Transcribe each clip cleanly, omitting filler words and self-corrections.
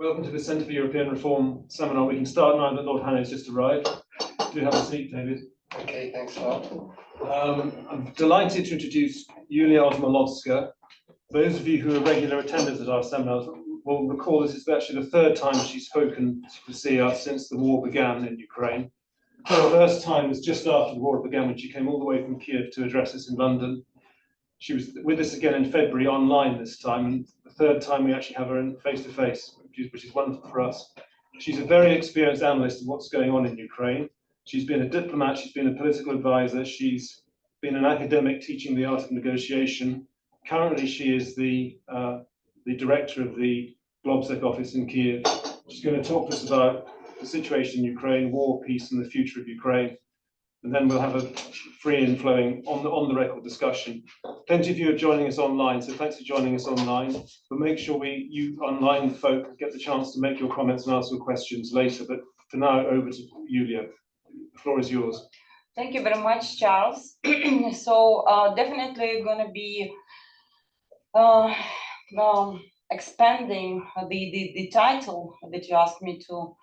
Welcome to the Centre for European Reform seminar. We can start now that Lord Hanna has just arrived. Do have a seat, David. Okay, thanks a lot. I'm delighted to introduce Iuliia Osmolovska. Those of you who are regular attenders at our seminars will recall this is actually the third time she's spoken to see us since the war began in Ukraine. The first time was just after the war began, when she came all the way from Kyiv to address us in London. She was with us again in February online this time, and the third time we actually have her in face-to-face, which is wonderful for us. She's a very experienced analyst of what's going on in Ukraine. She's been a diplomat, she's been a political advisor, she's been an academic teaching the art of negotiation. Currently, she is the director of the GLOBSEC office in Kyiv. She's going to talk to us about the situation in Ukraine, war, peace, and the future of Ukraine. And then we'll have a free and flowing on the record discussion. Plenty of you are joining us online, so thanks for joining us online. But make sure you online folk get the chance to make your comments and ask your questions later. But for now, over to Iuliia. The floor is yours. Thank you very much, Charles. So definitely going to be expanding the title that you asked me to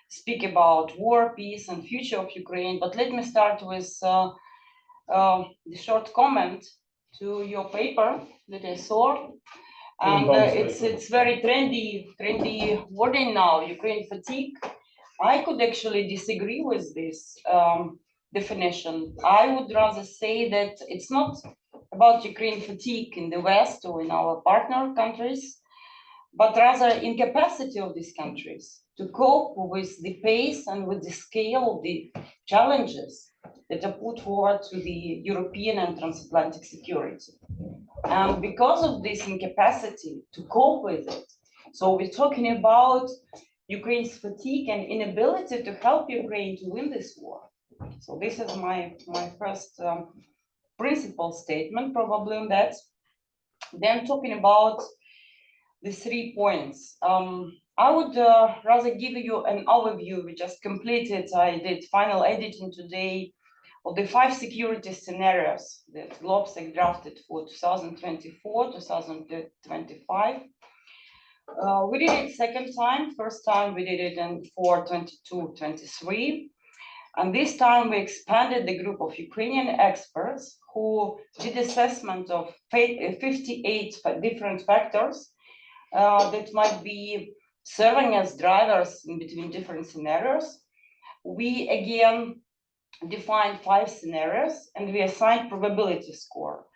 speak about: war, peace, and future of Ukraine. But let me start with the short comment to your paper that I saw, and it's very trendy wording now, Ukraine fatigue. I could actually disagree with this definition. I would rather say that it's not about Ukraine fatigue in the West or in our partner countries, but rather incapacity of these countries to cope with the pace and with the scale of the challenges that are put forward to the European and transatlantic security. And because of this incapacity to cope with it, so we're talking about Ukraine's fatigue and inability to help Ukraine to win this war. So this is my first principal statement, probably on that. Then talking about the 3 points. I would rather give you an overview. We just completed, I did final editing today of the 5 security scenarios that GLOBSEC drafted for 2024-2025. We did it second time. First time we did it for 22-23. And this time we expanded the group of Ukrainian experts who did assessment of 58 different factors that might be serving as drivers in between different scenarios. We again defined 5 scenarios and we assigned probability score.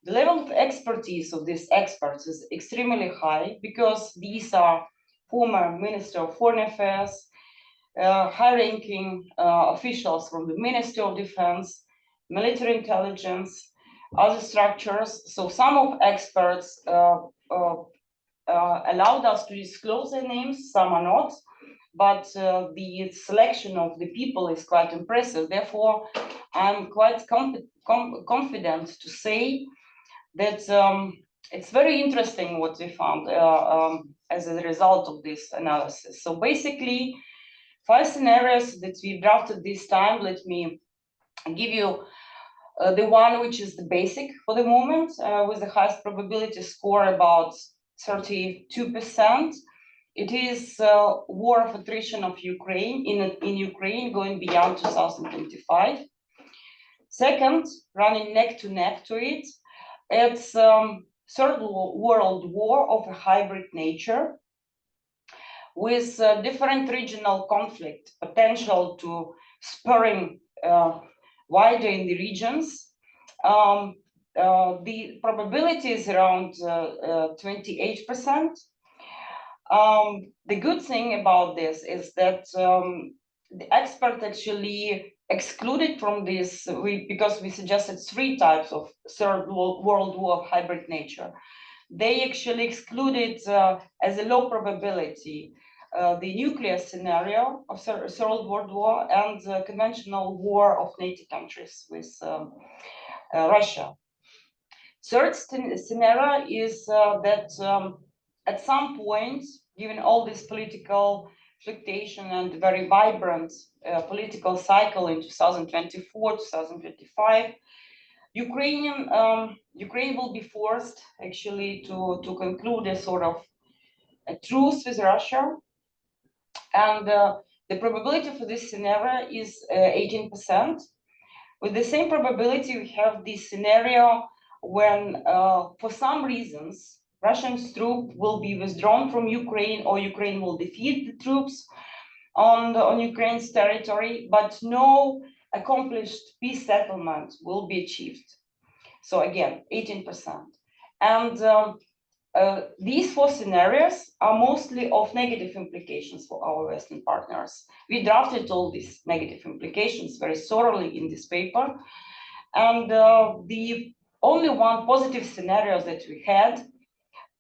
The level of expertise of these experts is extremely high because these are former Minister of Foreign Affairs, high-ranking officials from the Ministry of Defense, military intelligence, other structures. So some of experts allowed us to disclose their names, some are not, but the selection of the people is quite impressive. Therefore, I'm quite confident to say that it's very interesting what we found as a result of this analysis. So basically, 5 scenarios that we drafted this time. Let me give you the one which is the basic for the moment, with the highest probability score, about 32%. It is war of attrition of Ukraine in Ukraine going beyond 2025. Second, running neck to neck to it, it's third world war of a hybrid nature with different regional conflict potential to spurring wider in the regions. The probability is around 28%. The good thing about this is that the expert actually excluded from this, because we suggested 3 types of third world war of hybrid nature. They actually excluded as a low probability the nuclear scenario of third world war and the conventional war of NATO countries with Russia. Third scenario is that at some point, given all this political fluctuation and very vibrant political cycle in 2024-2025, Ukraine will be forced actually to conclude a sort of a truce with Russia, and the probability for this scenario is 18%. With the same probability, we have this scenario when, for some reasons, Russian troops will be withdrawn from Ukraine, or Ukraine will defeat the troops on Ukraine's territory, but no accomplished peace settlement will be achieved. So again, 18%. And these four scenarios are mostly of negative implications for our Western partners. We drafted all these negative implications very thoroughly in this paper. And the only one positive scenario that we had,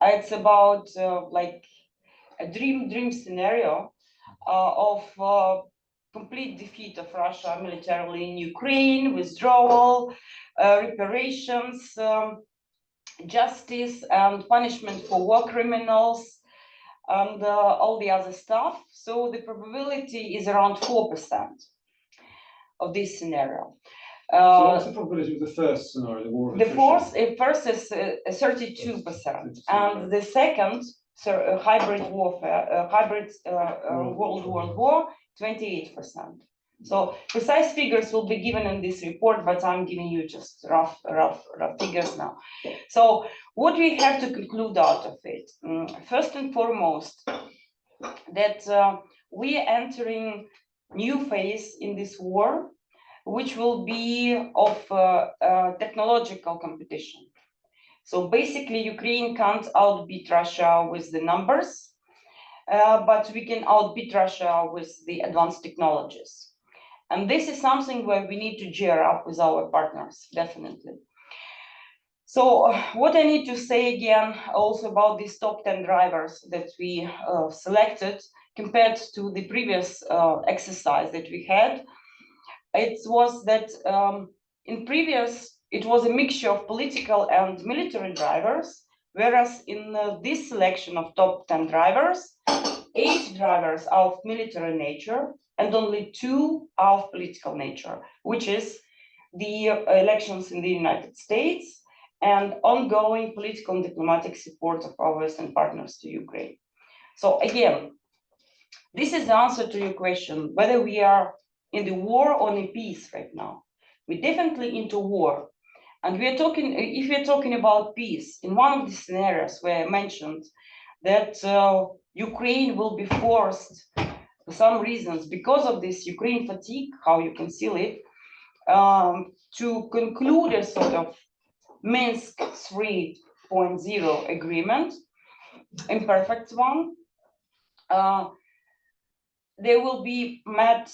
it's about like a dream scenario of complete defeat of Russia militarily in Ukraine, withdrawal, reparations, justice and punishment for war criminals, and all the other stuff. So the probability is around 4% of this scenario. So what's the probability of the first scenario, the war of attrition? First is 32%, and the second, hybrid warfare, World War, 28%. So precise figures will be given in this report, but I'm giving you just rough figures now. So what we have to conclude out of it, first and foremost, that we are entering new phase in this war, which will be of technological competition. So basically, Ukraine can't outbeat Russia with the numbers, but we can outbeat Russia with the advanced technologies. And this is something where we need to gear up with our partners, definitely. So what I need to say again also about these top 10 drivers that we selected compared to the previous exercise that we had, it was that in previous, it was a mixture of political and military drivers, whereas in this selection of top 10 drivers, 8 drivers are of military nature and only 2 are of political nature, which is the elections in the United States and ongoing political and diplomatic support of our Western partners to Ukraine. So again, this is the answer to your question, whether we are in the war or in peace right now. We're definitely into war. And we are talking, if we're talking about peace, in one of the scenarios where I mentioned that Ukraine will be forced, for some reasons, because of this Ukraine fatigue, how you conceal it, to conclude a sort of Minsk 3.0 agreement, imperfect one, it will be met,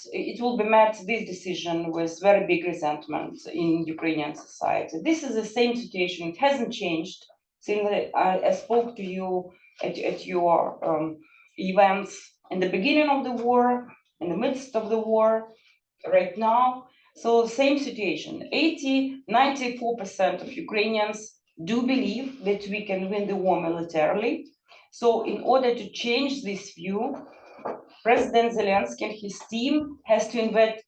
this decision with very big resentment in Ukrainian society. This is the same situation, it hasn't changed since I spoke to you at your events in the beginning of the war, in the midst of the war, right now. So same situation, 94% of Ukrainians do believe that we can win the war militarily. So in order to change this view, President Zelensky and his team has to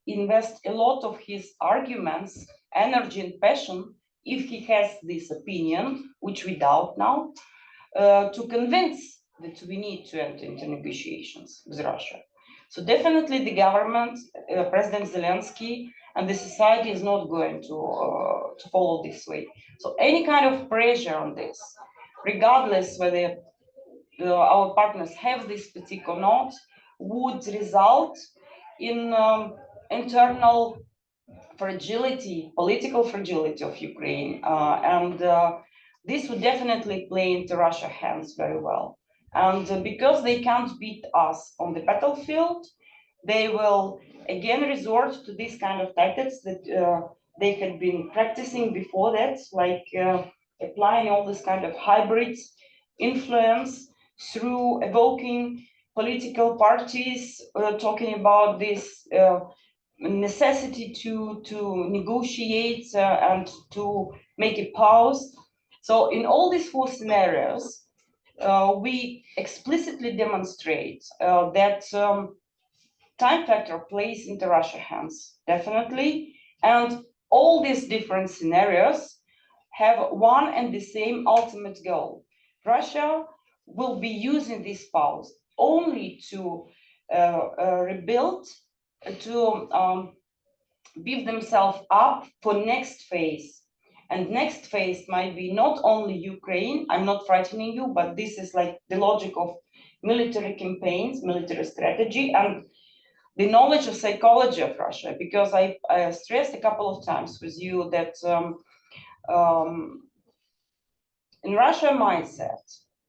invest a lot of his arguments, energy and passion, if he has this opinion, which we doubt now, to convince that we need to enter into negotiations with Russia. So definitely the government, President Zelensky and the society is not going to follow this way. So any kind of pressure on this, regardless whether our partners have this fatigue or not, would result in internal fragility, political fragility of Ukraine. And this would definitely play into Russia's hands very well. And because they can't beat us on the battlefield, they will again resort to this kind of tactics that they had been practicing before that, like applying all this kind of hybrid influence through evoking political parties, talking about this necessity to negotiate and to make a pause. So in all these 4 scenarios, we explicitly demonstrate that time factor plays into Russia's hands, definitely. And all these different scenarios have one and the same ultimate goal. Russia will be using this pause only to rebuild, to beef themselves up for next phase. And next phase might be not only Ukraine, I'm not frightening you, but this is like the logic of military campaigns, military strategy, and the knowledge of psychology of Russia, because I stressed a couple of times with you that in Russia mindset,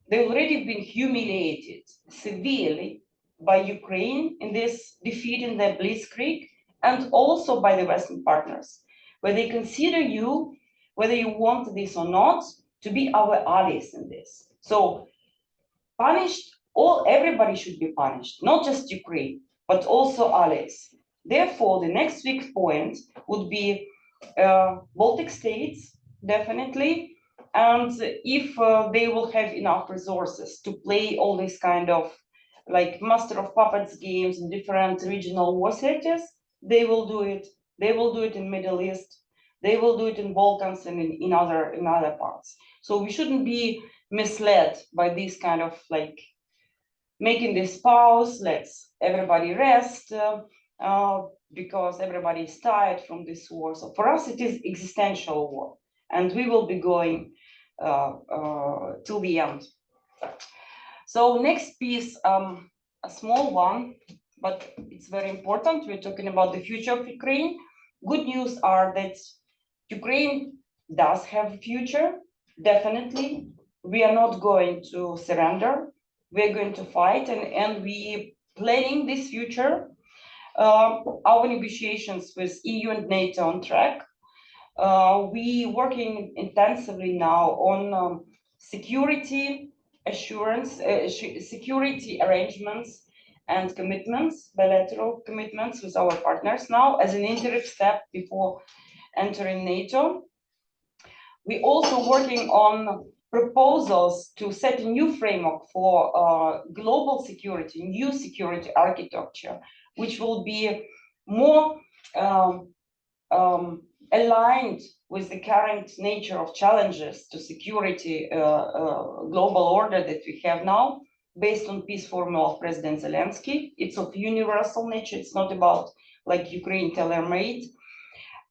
they've already been humiliated severely by Ukraine in this defeat in the Blitzkrieg, and also by the Western partners, where they consider you, whether you want this or not, to be our allies in this. So punished, everybody should be punished, not just Ukraine, but also allies. Therefore, the next weak point would be Baltic states, definitely, and if they will have enough resources to play all these kind of like master of puppets games in different regional war settings, they will do it. They will do it in Middle East. They will do it in Balkans and in other parts. So we shouldn't be misled by this kind of like making this pause. Let's everybody rest because everybody is tired from this war. So for us, it is existential war, and we will be going till the end. So next piece, a small one, but it's very important. We're talking about the future of Ukraine. Good news are that Ukraine does have a future, definitely. We are not going to surrender. We're going to fight, and we planning this future. Our negotiations with EU and NATO on track. We working intensively now on security assurance, security arrangements and commitments, bilateral commitments with our partners now as an interim step before entering NATO. We also working on proposals to set a new framework for global security, new security architecture, which will be more aligned with the current nature of challenges to security global order that we have now, based on peace formula of President Zelensky. It's of universal nature. It's not about like Ukraine tailor-made.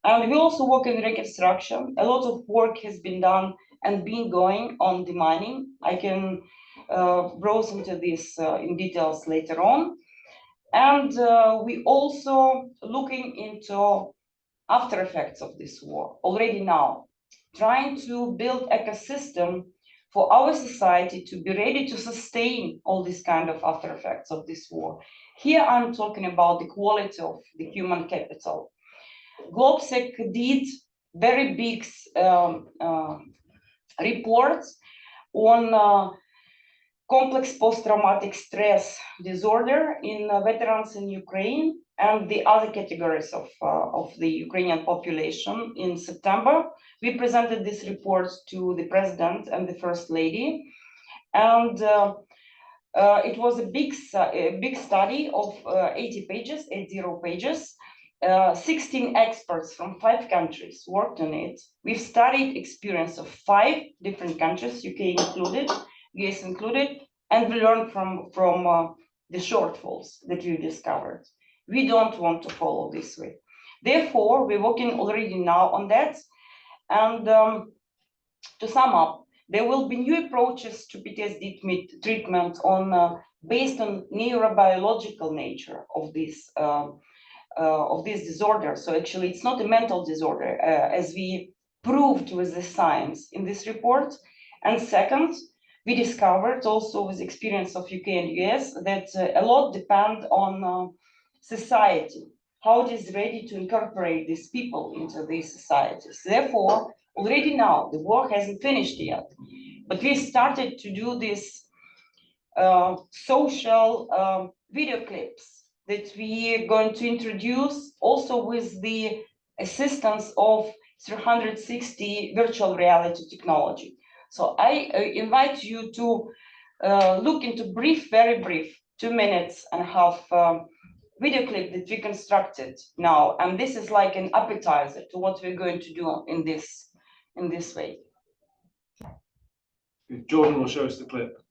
And we also work in reconstruction. A lot of work has been done and been going on demining. I can browse into this in details later on. And we also looking into after effects of this war already now, trying to build ecosystem for our society to be ready to sustain all these kind of after effects of this war. Here I'm talking about the quality of the human capital. GLOBSEC did very big reports on complex post-traumatic stress disorder in veterans in Ukraine and the other categories of the Ukrainian population. In September, we presented this report to the president and the first lady, and it was a big study of 80 pages, 80 pages. 16 experts from 5 countries worked on it. We've studied experience of 5 different countries, UK included, US included, and we learned from the shortfalls that we discovered. We don't want to follow this way. Therefore, we're working already now on that. And to sum up, there will be new approaches to PTSD treatment on based on neurobiological nature of this disorder. So actually, it's not a mental disorder, as we proved with the science in this report. And second, we discovered also with experience of UK and US that a lot depend on society, how it is ready to incorporate these people into these societies. Therefore, already now, the war hasn't finished yet, but we started to do this social video clips that we are going to introduce also with the assistance of 360 virtual reality technology. So I invite you to look into very brief, 2 minutes and a half video clip that we constructed now. And this is like an appetizer to what we're going to do in this way. Jordan will show us the clip.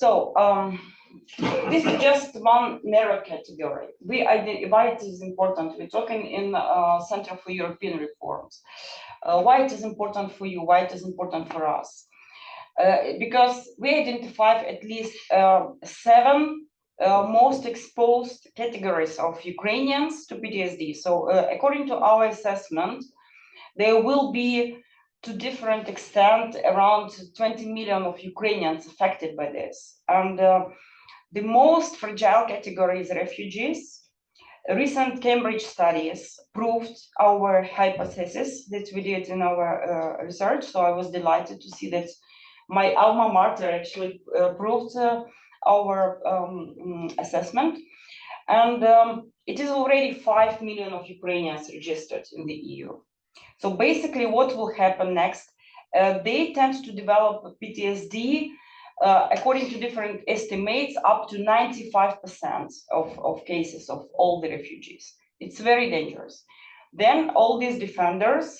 So this is just one narrow category. Why it is important? We're talking in Center for European Reforms. Why it is important for you? Why it is important for us? Because we identified at least 7 most exposed categories of Ukrainians to PTSD. So according to our assessment, there will be, to different extent, around 20 million of Ukrainians affected by this. And the most fragile category is refugees. Recent Cambridge studies proved our hypothesis that we did in our research. So I was delighted to see that my alma mater actually proved our assessment. And it is already 5 million of Ukrainians registered in the EU. So basically what will happen next, they tend to develop PTSD, according to different estimates, up to 95% of cases of all the refugees. It's very dangerous. Then all these defenders,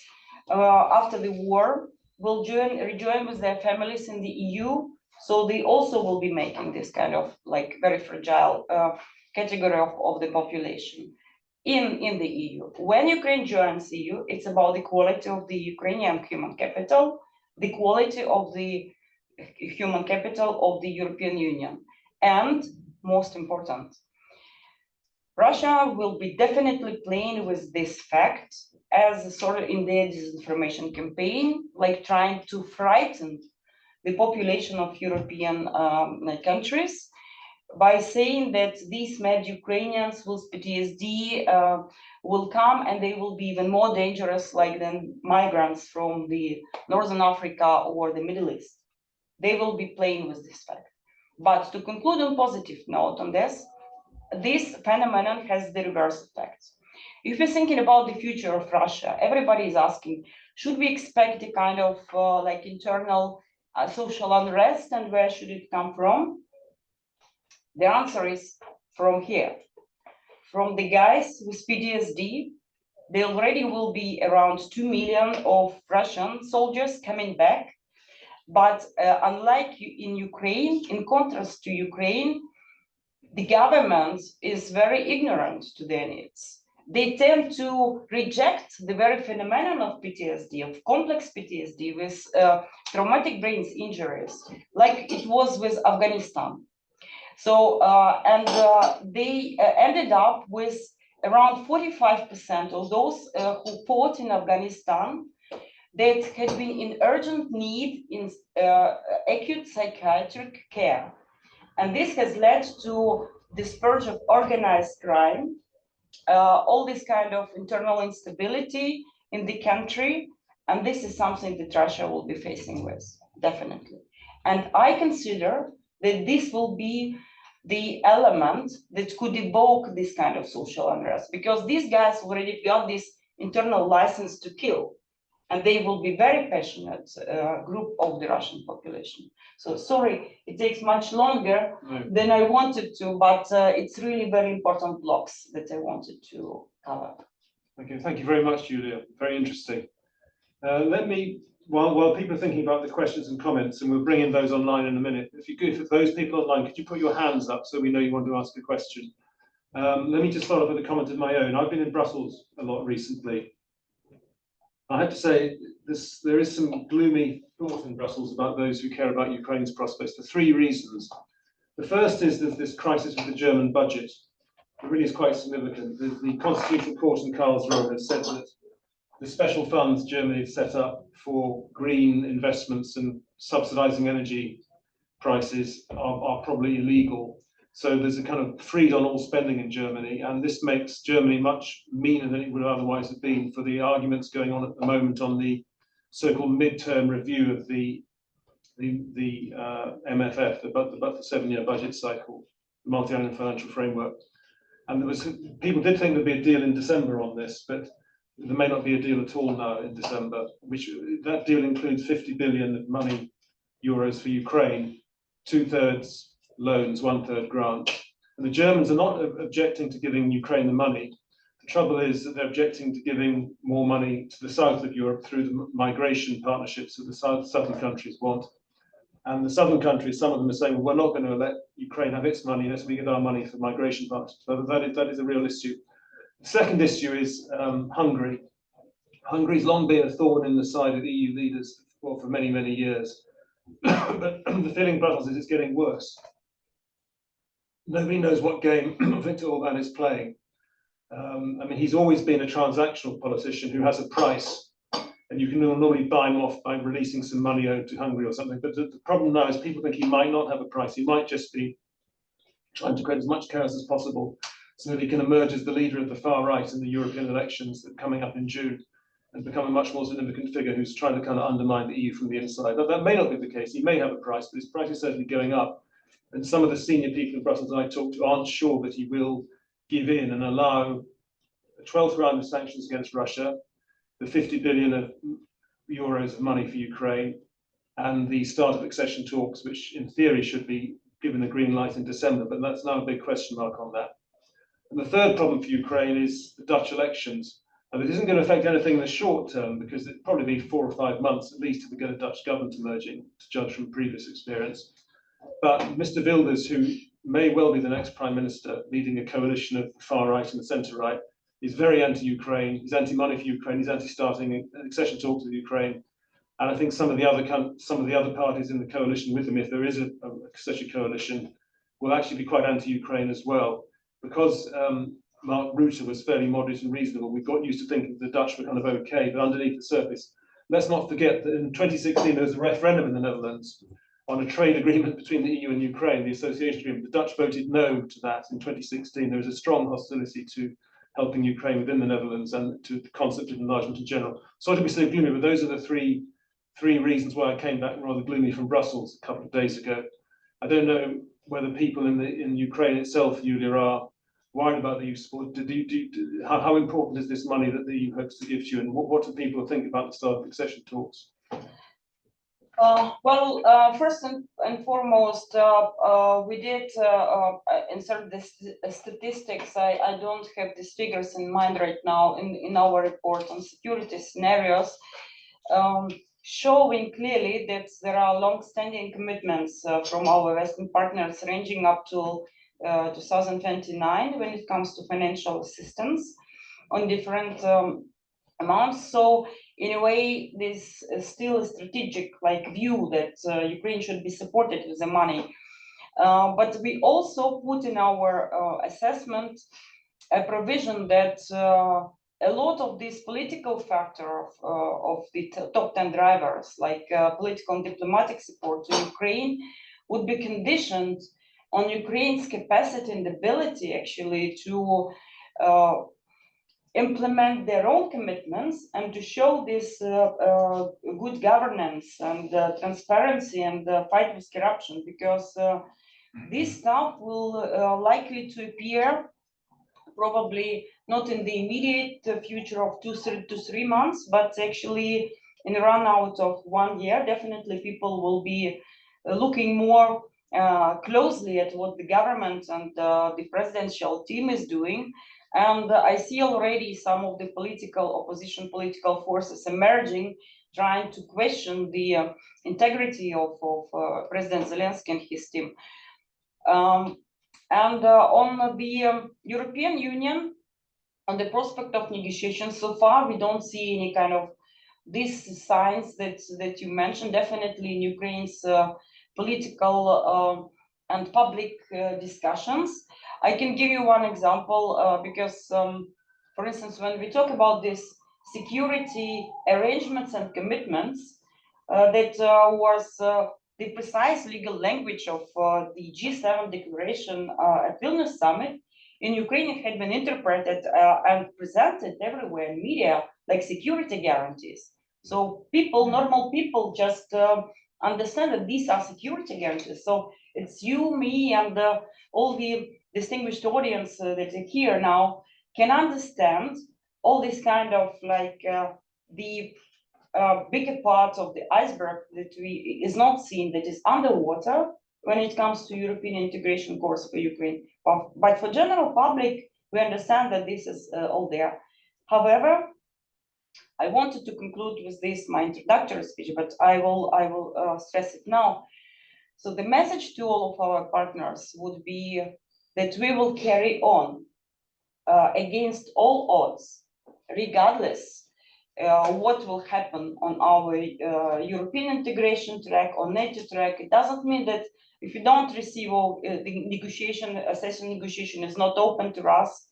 after the war, will rejoin with their families in the EU. So they also will be making this kind of like very fragile category of the population in the EU. When Ukraine joins the EU, it's about the quality of the Ukrainian human capital, the quality of the human capital of the European Union. And most important, Russia will be definitely playing with this fact as a sort of in their disinformation campaign, like trying to frighten the population of European countries by saying that these mad Ukrainians with PTSD will come and they will be even more dangerous like than migrants from the Northern Africa or the Middle East. They will be playing with this fact. But to conclude on positive note on this phenomenon has the reverse effect. If you're thinking about the future of Russia, everybody is asking, should we expect a kind of like internal social unrest, and where should it come from? The answer is from here. From the guys with PTSD, there already will be around 2 million of Russian soldiers coming back. But unlike in Ukraine, in contrast to Ukraine, the government is very ignorant to their needs. They tend to reject the very phenomenon of PTSD, of complex PTSD with traumatic brain injuries, like it was with Afghanistan. So, they ended up with around 45% of those who fought in Afghanistan that had been in urgent need in acute psychiatric care. And this has led to the spurge of organized crime, all this kind of internal instability in the country. And this is something that Russia will be facing with, definitely. And I consider that this will be the element that could evoke this kind of social unrest, because these guys already got this internal license to kill, and they will be very passionate group of the Russian population. So sorry, it takes much longer than I wanted to, but it's really very important blocks that I wanted to cover. Okay, thank you very much, Iuliia. Very interesting. Let me, while people are thinking about the questions and comments, and we'll bring in those online in a minute. If you could, for those people online, could you put your hands up so we know you want to ask a question? Let me just start off with a comment of my own. I've been in Brussels a lot recently. I have to say, there is some gloomy thought in Brussels about those who care about Ukraine's prospects for three reasons. The first is that this crisis with the German budget. It really is quite significant. The Constitutional Court in Karlsruhe has said that the special funds Germany has set up for green investments and subsidizing energy prices are probably illegal. So there's a kind of freed on all spending in Germany, and this makes Germany much meaner than it would otherwise have been for the arguments going on at the moment on the so-called midterm review of the MFF, the 7-year budget cycle, the multi-annual financial framework. And there was, people did think there'd be a deal in December on this, but there may not be a deal at all now in December, which that deal includes 50 billion of money, euros for Ukraine, 2/3 loans, 1/3 grant. And the Germans are not objecting to giving Ukraine the money. The trouble is that they're objecting to giving more money to the south of Europe through the migration partnerships that the southern countries want. And the southern countries, some of them are saying, well, we're not going to let Ukraine have its money unless we get our money for migration partnerships. So that is a real issue. The second issue is Hungary. Hungary's long been a thorn in the side of EU leaders for many, many years. But the feeling in Brussels is it's getting worse. Nobody knows what game Viktor Orban is playing. I mean, he's always been a transactional politician who has a price, and you can normally buy him off by releasing some money owed to Hungary or something. But the problem now is people think he might not have a price. He might just be trying to create as much chaos as possible so that he can emerge as the leader of the far right in the European elections that are coming up in June and become a much more significant figure who's trying to kind of undermine the EU from the inside. Now, that may not be the case. He may have a price, but his price is certainly going up. And some of the senior people in Brussels I talked to aren't sure that he will give in and allow a 12th round of sanctions against Russia, the 50 billion of euros of money for Ukraine, and the start of accession talks, which in theory should be given a green light in December, but that's now a big question mark on that. And the third problem for Ukraine is the Dutch elections. And it isn't going to affect anything in the short term, because it'll probably be 4 or 5 months at least to get a Dutch government emerging, to judge from previous experience. But Mr. Wilders, who may well be the next prime minister, leading a coalition of the far right and the centre right, is very anti-Ukraine. He's anti-money for Ukraine. He's anti-starting accession talks with Ukraine. And I think some of the other parties in the coalition with him, if there is such a coalition, will actually be quite anti-Ukraine as well. Because Mark Rutte was fairly moderate and reasonable, we got used to thinking the Dutch were kind of okay, but underneath the surface, let's not forget that in 2016 there was a referendum in the Netherlands on a trade agreement between the EU and Ukraine, the association agreement. The Dutch voted no to that in 2016. There was a strong hostility to helping Ukraine within the Netherlands and to the concept of enlargement in general. Sorry to be so gloomy, but those are the three reasons why I came back rather gloomy from Brussels a couple of days ago. I don't know whether people in Ukraine itself, Iuliia, are worried about the EU support. How important is this money that the EU hopes to give to you, and what do people think about the start of accession talks? First and foremost, we did insert the statistics. I don't have these figures in mind right now in our report on security scenarios, showing clearly that there are long-standing commitments from our Western partners ranging up to 2029 when it comes to financial assistance on different amounts. So in a way, this is still a strategic view that Ukraine should be supported with the money. But we also put in our assessment a provision that a lot of this political factor of the top 10 drivers, like political and diplomatic support to Ukraine, would be conditioned on Ukraine's capacity and ability actually to implement their own commitments and to show this good governance and transparency and fight with corruption, because this stuff will likely to appear probably not in the immediate future of 2 to 3 months, but actually in a run out of 1 year. Definitely people will be looking more closely at what the government and the presidential team is doing. And I see already some of the opposition political forces emerging, trying to question the integrity of President Zelensky and his team. On the European Union, on the prospect of negotiations, so far we don't see any kind of these signs that you mentioned. Definitely in Ukraine's political and public discussions. I can give you one example because, for instance, when we talk about this security arrangements and commitments, that was the precise legal language of the G7 declaration at Vilnius summit. In Ukraine, it had been interpreted and presented everywhere in media like security guarantees. So people, normal people, just understand that these are security guarantees. So it's you, me, and all the distinguished audience that are here now can understand all this kind of the bigger part of the iceberg that is not seen, that is underwater when it comes to European integration course for Ukraine. But for general public, we understand that this is all there. However, I wanted to conclude with this, my introductory speech, but I will stress it now. So the message to all of our partners would be that we will carry on against all odds, regardless what will happen on our European integration track or NATO track. It doesn't mean that if you don't receive the negotiation, accession negotiation is not open to us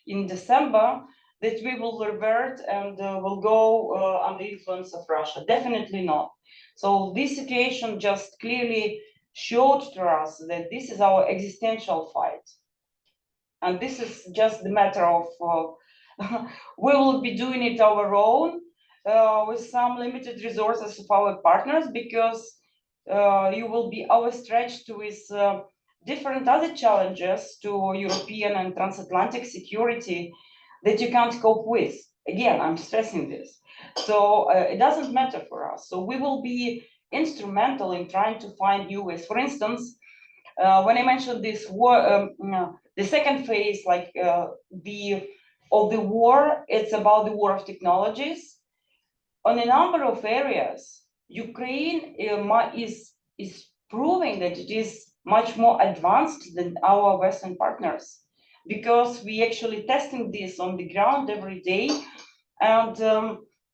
in December, that we will revert and will go under influence of Russia. Definitely not. So this situation just clearly showed to us that this is our existential fight. And this is just the matter of we will be doing it our own with some limited resources of our partners, because you will be overstretched with different other challenges to European and transatlantic security that you can't cope with. Again, I'm stressing this. So it doesn't matter for us. So we will be instrumental in trying to find new ways. For instance, when I mentioned this war, the second phase, of the war, it's about the war of technologies. On a number of areas, Ukraine is proving that it is much more advanced than our Western partners, because we actually testing this on the ground every day, and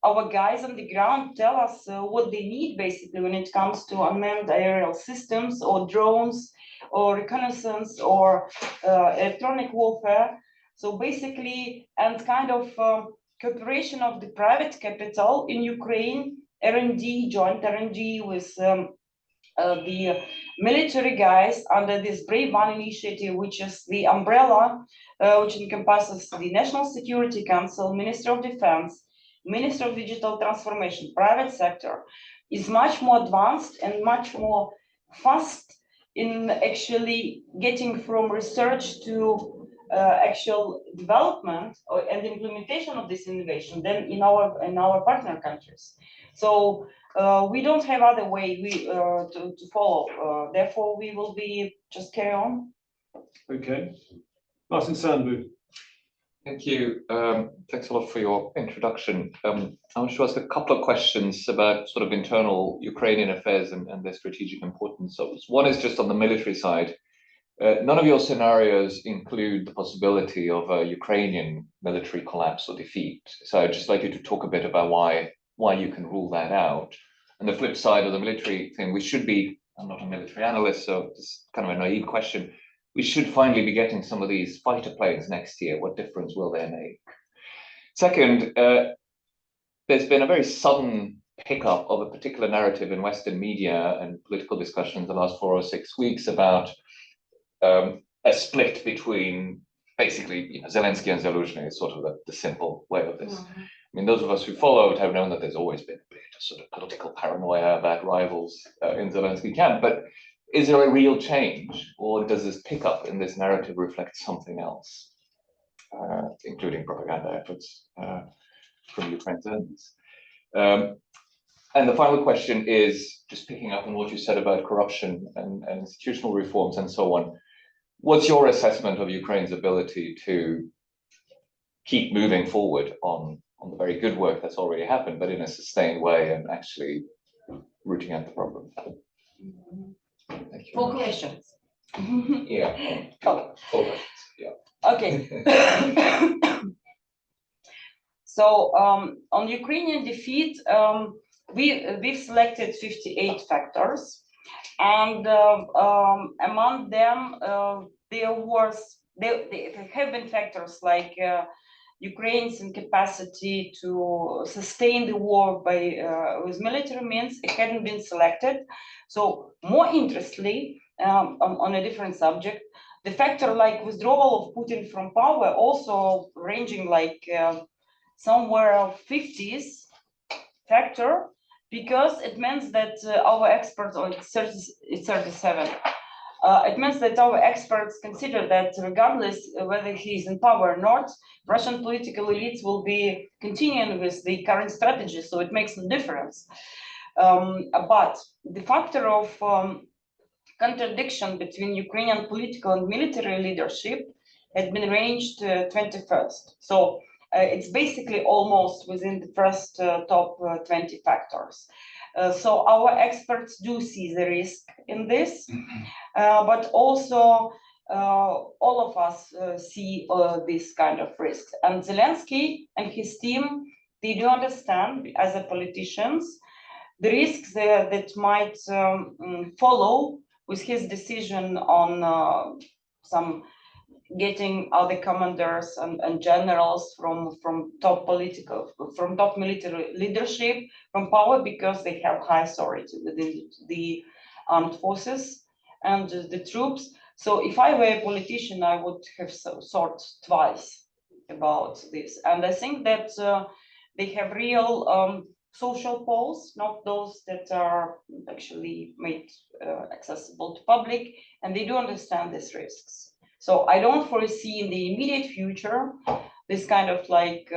our guys on the ground tell us what they need basically when it comes to unmanned aerial systems or drones or reconnaissance or electronic warfare. So basically, and kind of cooperation of the private capital in Ukraine, R&D, joint R&D with the military guys under this Brave One initiative, which is the umbrella which encompasses the National Security Council, Minister of Defense, Minister of Digital Transformation, private sector, is much more advanced and much more fast in actually getting from research to actual development and implementation of this innovation than in our partner countries. So we don't have other way to follow. Therefore, we will be just carry on. Okay. Martin Sandbu. Thank you. Thanks a lot for your introduction. I want to ask a couple of questions about sort of internal Ukrainian affairs and their strategic importance. So one is just on the military side. None of your scenarios include the possibility of a Ukrainian military collapse or defeat. So I'd just like you to talk a bit about why you can rule that out. And the flip side of the military thing, we should be, I'm not a military analyst, so it's kind of a naive question. We should finally be getting some of these fighter planes next year. What difference will they make? Second, there's been a very sudden pickup of a particular narrative in Western media and political discussions the last 4 or 6 weeks about a split between basically Zelensky and Zelensky is sort of the simple way of this. I mean, those of us who followed have known that there's always been a bit of sort of political paranoia about rivals in Zelensky camp, but is there a real change, or does this pickup in this narrative reflect something else, including propaganda efforts from Ukraine's enemies? And the final question is just picking up on what you said about corruption and institutional reforms and so on. What's your assessment of Ukraine's ability to keep moving forward on the very good work that's already happened, but in a sustained way and actually rooting out the problem? Thank you. 4 questions. Yeah. Oh. 4 questions. Yeah. Okay. So on Ukrainian defeat, we've selected 58 factors, and among them there have been factors like Ukraine's incapacity to sustain the war with military means. It hadn't been selected. So more interestingly, on a different subject, the factor like withdrawal of Putin from power, also ranging like somewhere of 50s factor, because it means that our experts, or it's 37, it means that our experts consider that regardless whether he's in power or not, Russian political elites will be continuing with the current strategy, so it makes no difference. But the factor of contradiction between Ukrainian political and military leadership had been ranged 21st. So it's basically almost within the first top 20 factors. So our experts do see the risk in this, but also all of us see this kind of risks. And Zelensky and his team, they do understand as a politicians the risks that might follow with his decision on some getting other commanders and generals from top military leadership from power, because they have high authority within the armed forces and the troops. So if I were a politician, I would have thought twice about this. And I think that they have real social polls, not those that are actually made accessible to public, and they do understand these risks. So I don't foresee in the immediate future this kind of like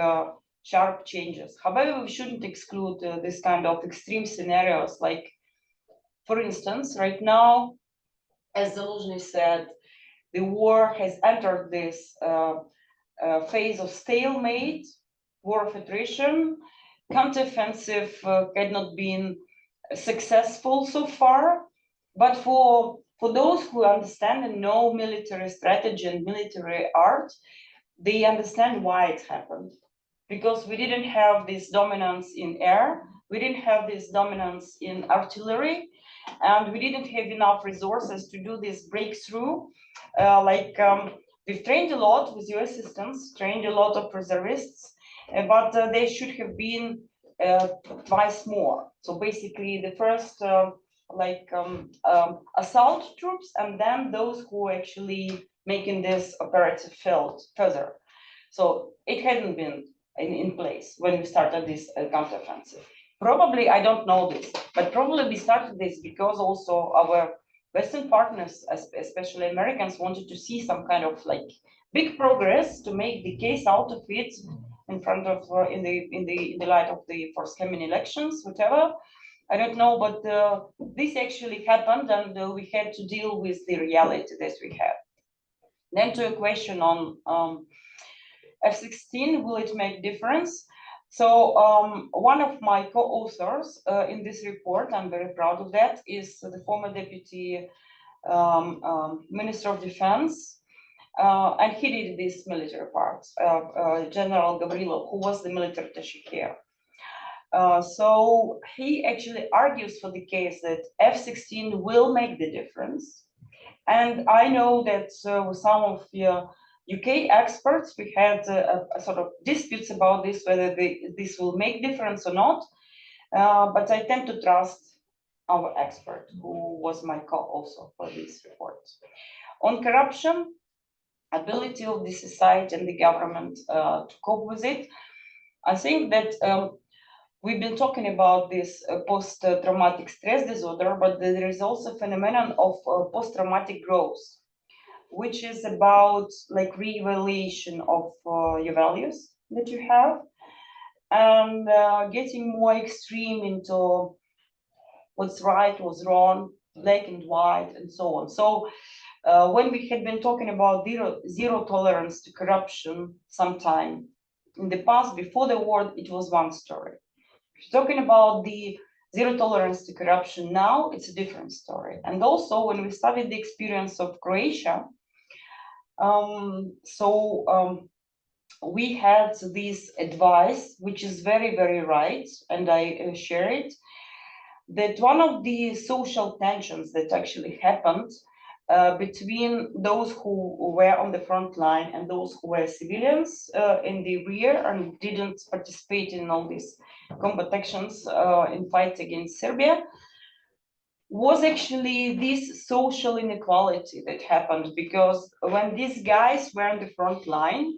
sharp changes. However, we shouldn't exclude this kind of extreme scenarios. Like, for instance, right now, as Zelensky said, the war has entered this phase of stalemate, war of attrition. Counteroffensive had not been successful so far, but for those who understand and know military strategy and military art, they understand why it happened. Because we didn't have this dominance in air, we didn't have this dominance in artillery, and we didn't have enough resources to do this breakthrough. We've trained a lot with US systems, trained a lot of reservists, but they should have been twice more. So basically the first assault troops, and then those who are actually making this operative field further. So it hadn't been in place when we started this counteroffensive. Probably, I don't know this, but probably we started this because also our Western partners, especially Americans, wanted to see some kind of like big progress to make the case out of it in front of in the light of the forthcoming elections, whatever. I don't know, but this actually happened, and we had to deal with the reality that we have. Then to a question on F-16, will it make difference? So one of my co-authors in this report, I'm very proud of that, is the former Deputy Minister of Defense, and he did this military part, General Gavrilov, who was the military attaché here. So he actually argues for the case that F-16 will make the difference. And I know that with some of the UK experts, we had a sort of disputes about this, whether this will make difference or not. But I tend to trust our expert, who was my co-author for this report. On corruption, ability of the society and the government to cope with it, I think that we've been talking about this post-traumatic stress disorder, but there is also a phenomenon of post-traumatic growth, which is about like re-evaluation of your values that you have, and getting more extreme into what's right, what's wrong, black and white, and so on. So when we had been talking about zero tolerance to corruption sometime in the past, before the war, it was one story. Talking about the zero tolerance to corruption now, it's a different story. And also when we studied the experience of Croatia, we had this advice, which is very, very right, and I share it, that one of the social tensions that actually happened between those who were on the front line and those who were civilians in the rear and didn't participate in all these combat actions in fight against Serbia, was actually this social inequality that happened, because when these guys were on the front line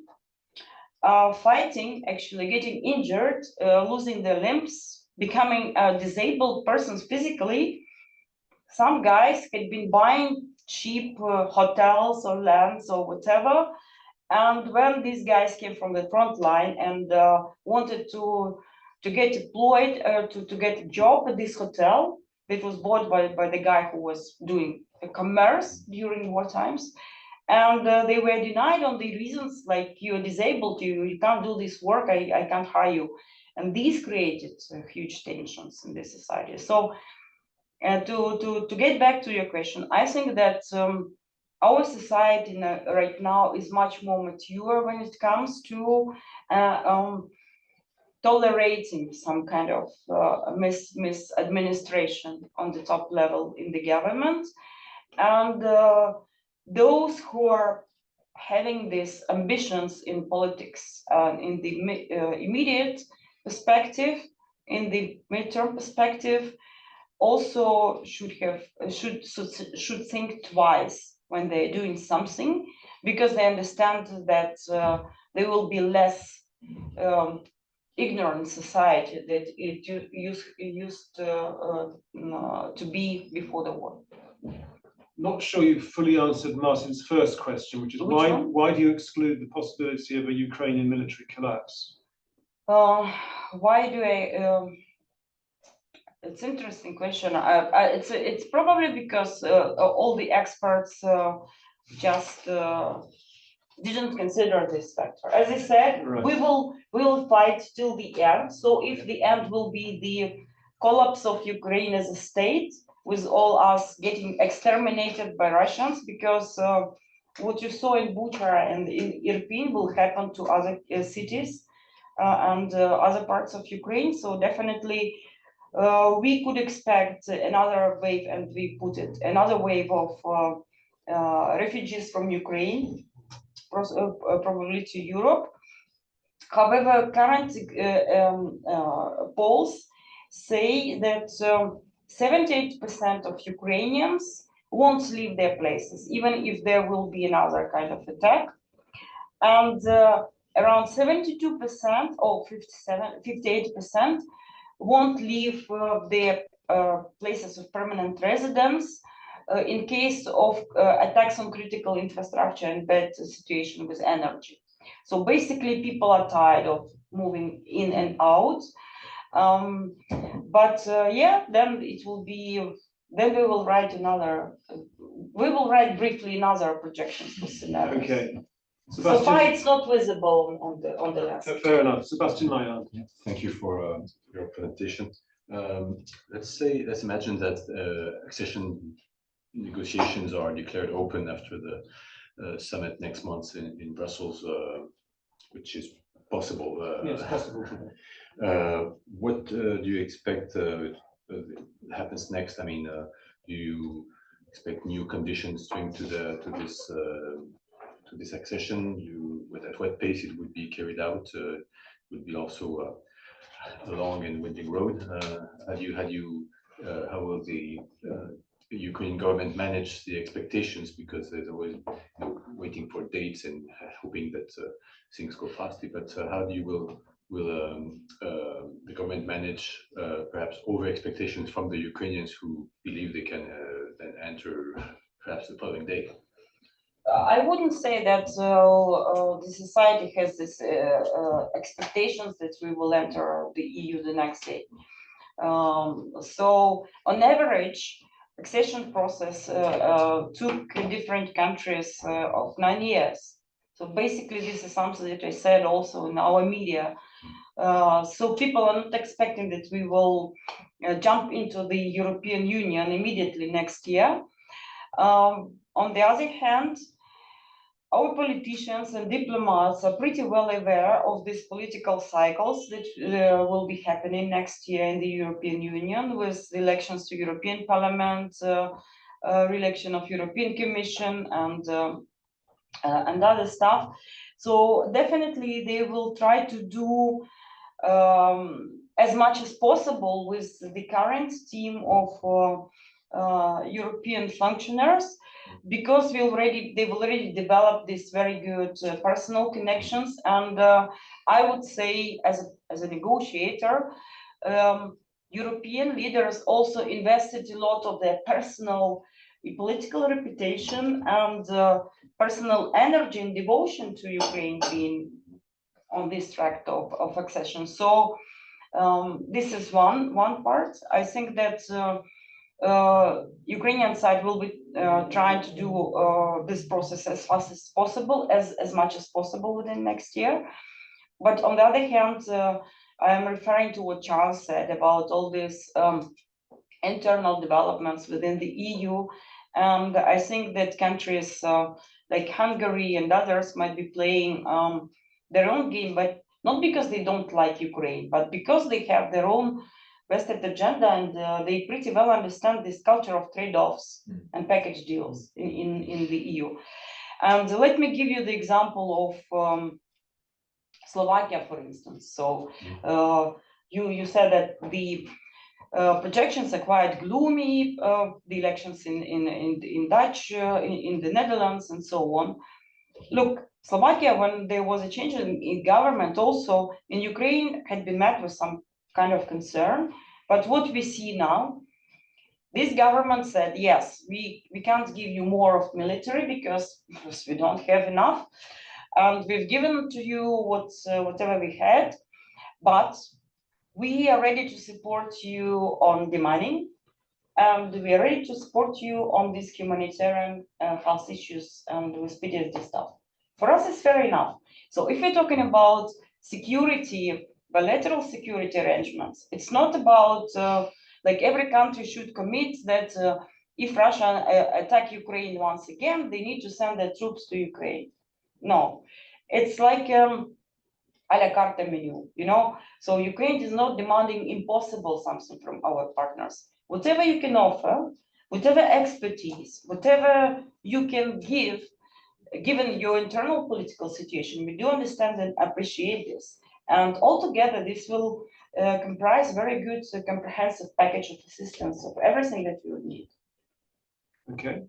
fighting, actually getting injured, losing their limbs, becoming disabled persons physically, some guys had been buying cheap hotels or lands or whatever, and when these guys came from the front line and wanted to get deployed to get a job at this hotel that was bought by the guy who was doing a commerce during war times, and they were denied on the reasons like, you're disabled, you can't do this work, I can't hire you. And these created huge tensions in the society. So to get back to your question, I think that our society right now is much more mature when it comes to tolerating some kind of misadministration on the top level in the government. And those who are having these ambitions in politics in the immediate perspective, in the midterm perspective, also should think twice when they're doing something, because they understand that there will be less ignorant society that it used to be before the war. Not sure you fully answered Martin's first question, which is why do you exclude the possibility of a Ukrainian military collapse? Why do I? It's an interesting question. It's probably because all the experts just didn't consider this factor. As I said, right, we will fight till the end. So if the end will be the collapse of Ukraine as a state, with all us getting exterminated by Russians, because what you saw in Bucha and in Irpin will happen to other cities and other parts of Ukraine. So definitely we could expect another wave, and we put it, another wave of refugees from Ukraine, probably to Europe. However, current polls say that 78% of Ukrainians won't leave their places, even if there will be another kind of attack. And around 72% or 58% won't leave their places of permanent residence in case of attacks on critical infrastructure and bad situation with energy. So basically, people are tired of moving in and out. Yeah, then it will be. Then we will write another. We will write briefly another projections for scenarios. Okay. So far, it's not visible on the list. Fair enough. Sebastian Mayer. Thank you for your presentation. Let's imagine that accession negotiations are declared open after the summit next month in Brussels, which is possible. Yes, possible. What do you expect happens next? I mean, do you expect new conditions linked to this accession? At what pace it would be carried out? Would be also a long and winding road. How will the Ukrainian government manage the expectations? Because there's always waiting for dates and hoping that things go faster. But how will the government manage perhaps over expectations from the Ukrainians who believe they can then enter perhaps the following day? I wouldn't say that the society has this expectations that we will enter the EU the next day. So on average, accession process took different countries of 9 years. So basically, this is something that I said also in our media. So people are not expecting that we will jump into the European Union immediately next year. On the other hand, our politicians and diplomats are pretty well aware of these political cycles that will be happening next year in the European Union with the elections to European Parliament, re-election of European Commission, and other stuff. So definitely they will try to do as much as possible with the current team of European functionaries, because they've already developed these very good personal connections. And I would say, as a negotiator, European leaders also invested a lot of their personal political reputation and personal energy and devotion to Ukraine being on this track of accession. So this is one part. I think that Ukrainian side will be trying to do this process as fast as possible, as much as possible within next year. But on the other hand, I am referring to what Charles said about all these internal developments within the EU. And I think that countries like Hungary and others might be playing their own game, but not because they don't like Ukraine, but because they have their own vested agenda, and they pretty well understand this culture of trade-offs and package deals in the EU. And let me give you the example of Slovakia, for instance. So you said that the projections are quite gloomy, the elections in Dutch, in the Netherlands, and so on. Look, Slovakia, when there was a change in government, also in Ukraine, had been met with some kind of concern. But what we see now, this government said, yes, we can't give you more of military because we don't have enough. And we've given to you whatever we had, but we are ready to support you on demining, and we are ready to support you on these humanitarian health issues and with PTSD stuff. For us, it's fair enough. So if we're talking about security, bilateral security arrangements, it's not about like every country should commit that if Russia attack Ukraine once again, they need to send their troops to Ukraine. No, it's like a la carte menu, you know. So Ukraine is not demanding impossible something from our partners. Whatever you can offer, whatever expertise, whatever you can give, given your internal political situation, we do understand and appreciate this. And altogether, this will comprise very good comprehensive package of assistance of everything that we would need. Okay.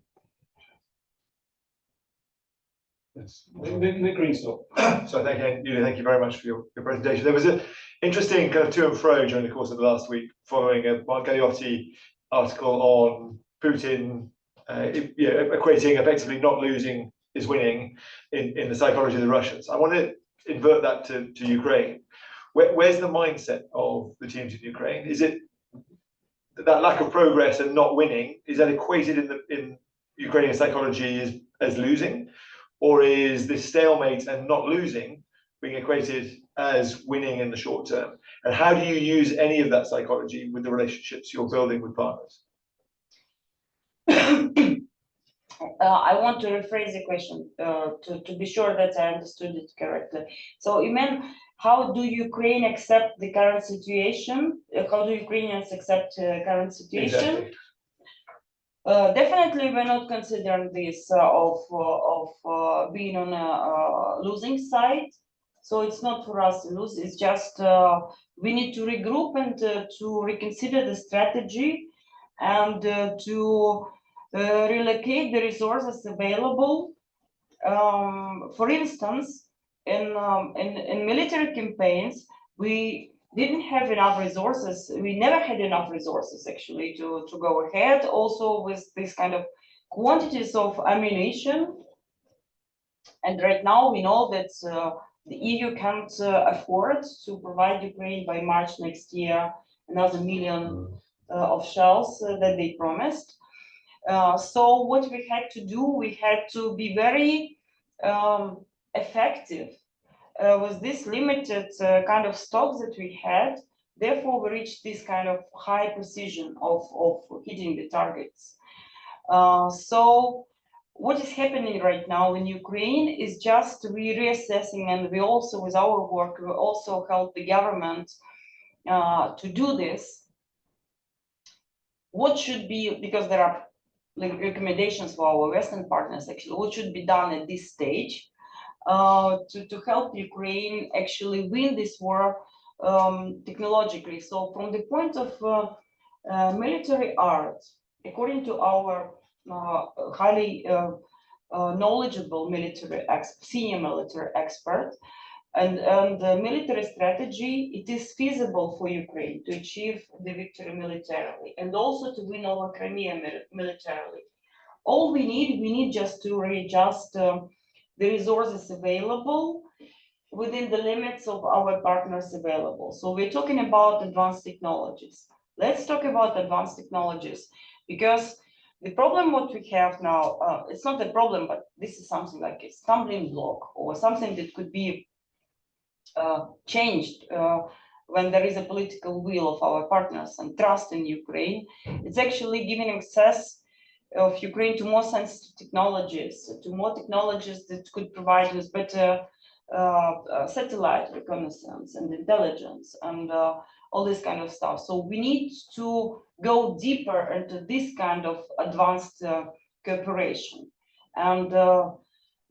Yes, Nick Greenstone. So thank you, Iuliia, thank you very much for your presentation. There was an interesting kind of to and fro during the course of the last week following a Mark Galeotti article on Putin equating effectively not losing is winning in the psychology of the Russians. I want to invert that to Ukraine. Where's the mindset of the teams in Ukraine? Is it that lack of progress and not winning, is that equated in Ukrainian psychology as losing? Or is this stalemate and not losing being equated as winning in the short term? And how do you use any of that psychology with the relationships you're building with partners? I want to rephrase the question to be sure that I understood it correctly. So you mean, how do Ukraine accept the current situation? How do Ukrainians accept current situation? Exactly. Definitely, we're not considering this of being on a losing side. So it's not for us to lose. It's just we need to regroup and to reconsider the strategy and to relocate the resources available. For instance, in military campaigns, we didn't have enough resources. We never had enough resources actually to go ahead. Also with this kind of quantities of ammunition. And right now we know that the EU can't afford to provide Ukraine by March next year another million of shells that they promised. So what we had to do, we had to be very effective with this limited kind of stocks that we had. Therefore, we reached this kind of high precision of hitting the targets. So what is happening right now in Ukraine is just reassessing, and we also, with our work, we also help the government to do this. What should be, because there are like recommendations for our Western partners actually, what should be done at this stage to help Ukraine actually win this war technologically. So from the point of military art, according to our highly knowledgeable senior military expert, and the military strategy, it is feasible for Ukraine to achieve the victory militarily and also to win over Crimea militarily. All we need just to readjust the resources available within the limits of our partners available. So we're talking about advanced technologies. Let's talk about advanced technologies, because the problem what we have now, it's not a problem, but this is something like a stumbling block or something that could be changed when there is a political will of our partners and trust in Ukraine. It's actually giving access of Ukraine to more sensitive technologies, that could provide with better satellite reconnaissance and intelligence and all this kind of stuff. So we need to go deeper into this kind of advanced cooperation, and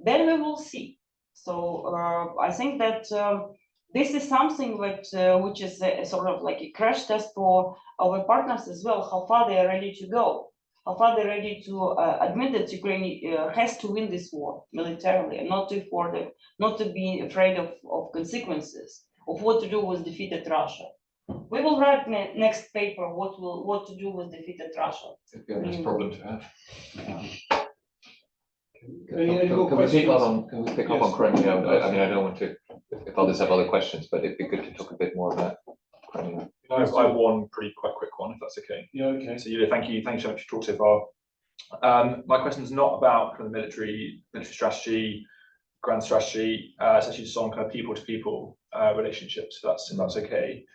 then we will see. So I think that this is something which is a sort of like a crash test for our partners as well, how far they are ready to go, how far they're ready to admit that Ukraine has to win this war militarily and not to be afraid of consequences, of what to do with defeated Russia. We will write next paper what to do with defeated Russia. It'd be a nice problem to have. Any more Can we pick questions? up on Crimea? I mean, I don't want to, if others have other questions, but it'd be good to talk a bit more about Crimea. I have one pretty quick one, if that's okay. Yeah, okay. So Iuliia, thank you so much for your talk so far. My question is not about kind of military strategy, grand strategy. It's actually just on kind of people-to-people relationships. If that's okay.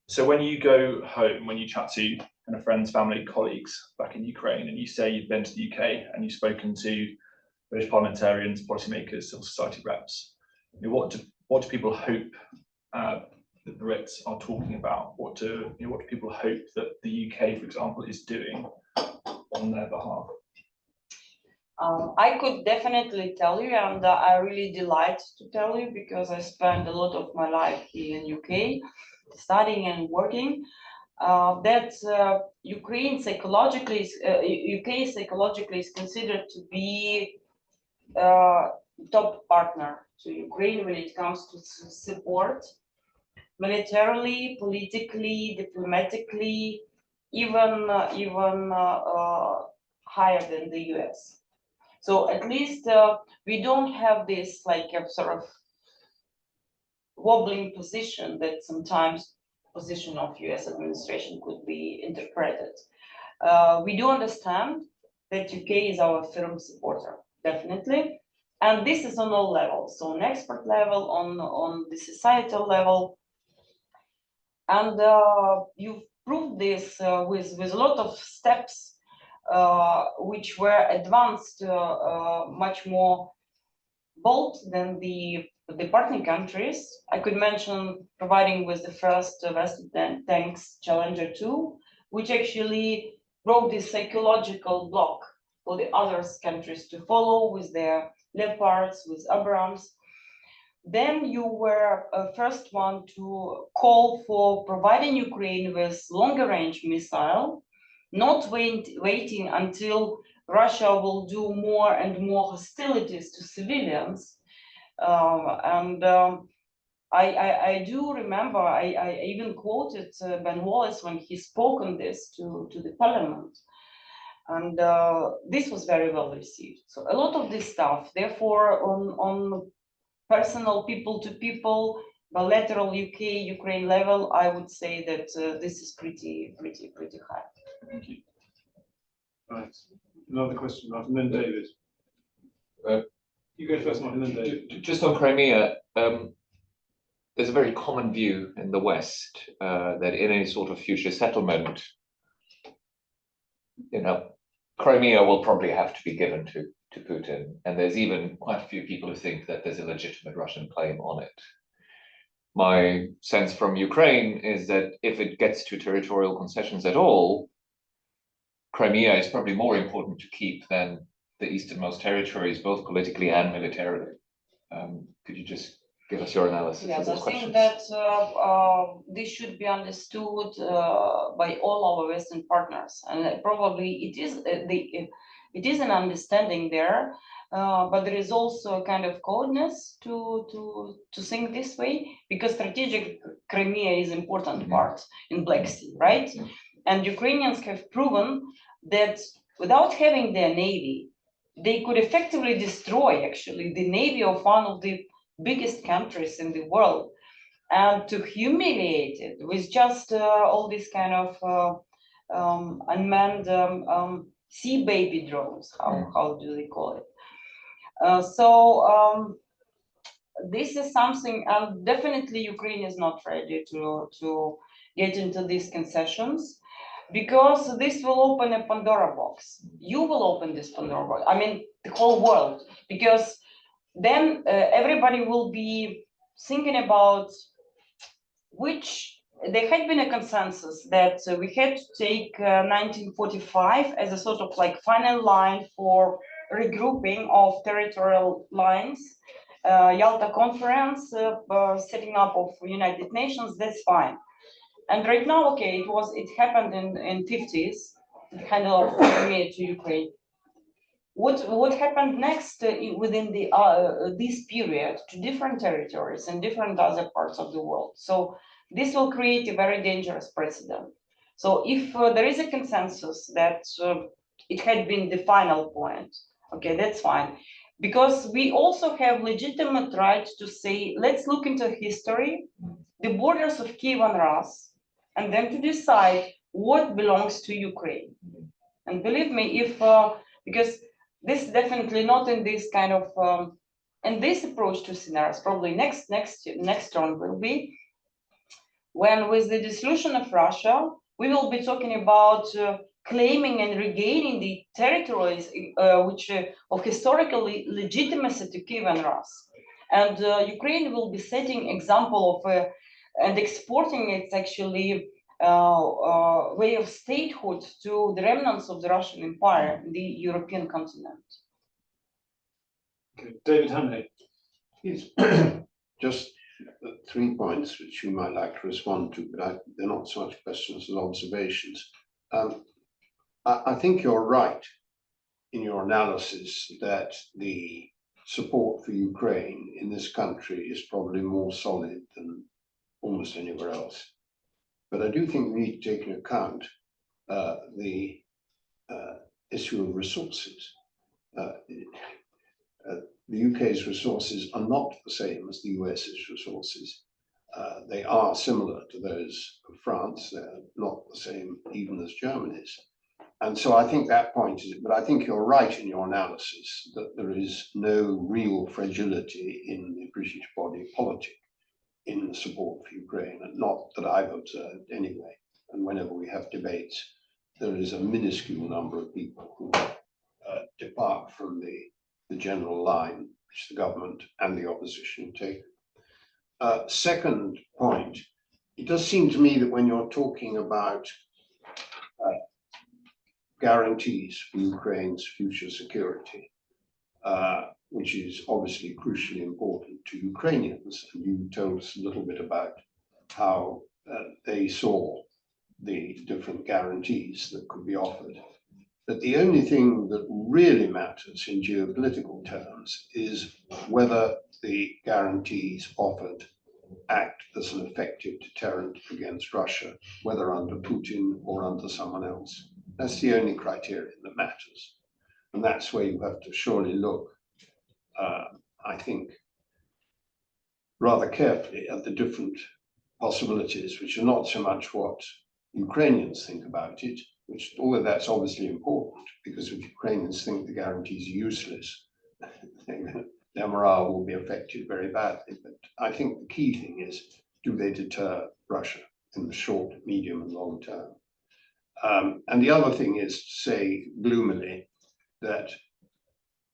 So when you go home, when you chat to kind of friends, family, colleagues back in Ukraine, and you say you've been to the UK and you've spoken to British parliamentarians, policymakers, civil society reps, what do people hope the Brits are talking about? What do people hope that the UK, for example, is doing on their behalf? I could definitely tell you, and I really delight to tell you, because I spent a lot of my life here in UK, studying and working, that UK psychologically is considered to be top partner to Ukraine when it comes to support, militarily, politically, diplomatically, even higher than the US. So at least we don't have this like a sort of wobbling position that sometimes position of US administration could be interpreted. We do understand that UK is our firm supporter, definitely. And this is on all levels, so on expert level, on the societal level. And you've proved this with a lot of steps which were advanced much more bold than the partner countries. I could mention providing with the first vested tanks Challenger 2, which actually broke this psychological block for the other countries to follow with their Leopards, with Abrams. Then you were first one to call for providing Ukraine with longer range missile, not waiting until Russia will do more and more hostilities to civilians. I do remember, I even quoted Ben Wallace when he spoke on this to the parliament. And this was very well received. So a lot of this stuff, therefore, on personal people-to-people, bilateral UK-Ukraine level, I would say that this is pretty high. Thank you. Right. Another question, Martin, then David. You go first, Martin, then David. Just on Crimea, there's a very common view in the West that in any sort of future settlement, Crimea will probably have to be given to Putin. And there's even quite a few people who think that there's a legitimate Russian claim on it. My sense from Ukraine is that if it gets to territorial concessions at all, Crimea is probably more important to keep than the easternmost territories, both politically and militarily. Could you just give us your analysis Yes, of those I questions? think that this should be understood by all our Western partners, and probably it is an understanding there, but there is also a kind of coldness to think this way, because strategic Crimea is an important part in Black Sea, right? And Ukrainians have proven that without having their navy, they could effectively destroy actually the navy of one of the biggest countries in the world, and to humiliate it with just all these kind of unmanned sea baby drones, how do they call it? This is something, and definitely Ukraine is not ready to get into these concessions, because this will open a Pandora box. You will open this Pandora box, I mean the whole world, because then everybody will be thinking about which there had been a consensus that we had to take 1945 as a sort of like final line for regrouping of territorial lines. Yalta conference, setting up of United Nations, that's fine. And right now, okay, it happened in 50s, kind of Crimea to Ukraine. What happened next within this period to different territories and different other parts of the world? So this will create a very dangerous precedent. So if there is a consensus that it had been the final point, okay, that's fine. Because we also have legitimate right to say, let's look into history, the borders of Kyiv and Ras, and then to decide what belongs to Ukraine. And believe me, if because this is definitely not in this kind of and this approach to scenarios, probably next turn will be when, with the dissolution of Russia, we will be talking about claiming and regaining the territories which of historical legitimacy to Kyiv and Ras. And Ukraine will be setting example of and exporting its actually way of statehood to the remnants of the Russian Empire in the European continent. Okay. David Hamley. Yes. Just 3 points which you might like to respond to, but they're not so much questions as observations. I think you're right in your analysis that the support for Ukraine in this country is probably more solid than almost anywhere else. But I do think we need to take into account the issue of resources. The UK's resources are not the same as the US's resources. They are similar to those of France. They're not the same even as Germany's. And so I think that point is, but I think you're right in your analysis that there is no real fragility in the British body politic in the support for Ukraine, and not that I've observed anyway. And whenever we have debates, there is a minuscule number of people who depart from the general line which the government and the opposition take. Second point, it does seem to me that when you're talking about guarantees for Ukraine's future security, which is obviously crucially important to Ukrainians, and you told us a little bit about how they saw the different guarantees that could be offered. But the only thing that really matters in geopolitical terms is whether the guarantees offered act as an effective deterrent against Russia, whether under Putin or under someone else. That's the only criterion that matters. And that's where you have to surely look, I think, rather carefully at the different possibilities, which are not so much what Ukrainians think about it, which, although that's obviously important, because if Ukrainians think the guarantees are useless, their morale will be affected very badly. But I think the key thing is, do they deter Russia in the short, medium, and long term? And the other thing is to say gloomily that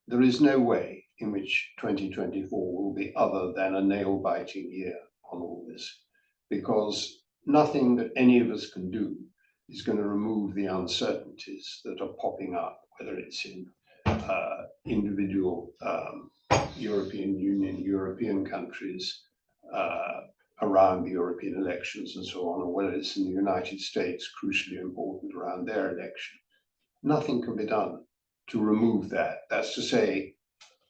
there is no way in which 2024 will be other than a nail-biting year on all this, because nothing that any of us can do is going to remove the uncertainties that are popping up, whether it's in individual European Union, European countries, around the European elections and so on, or whether it's in the United States, crucially important around their election. Nothing can be done to remove that. That's to say,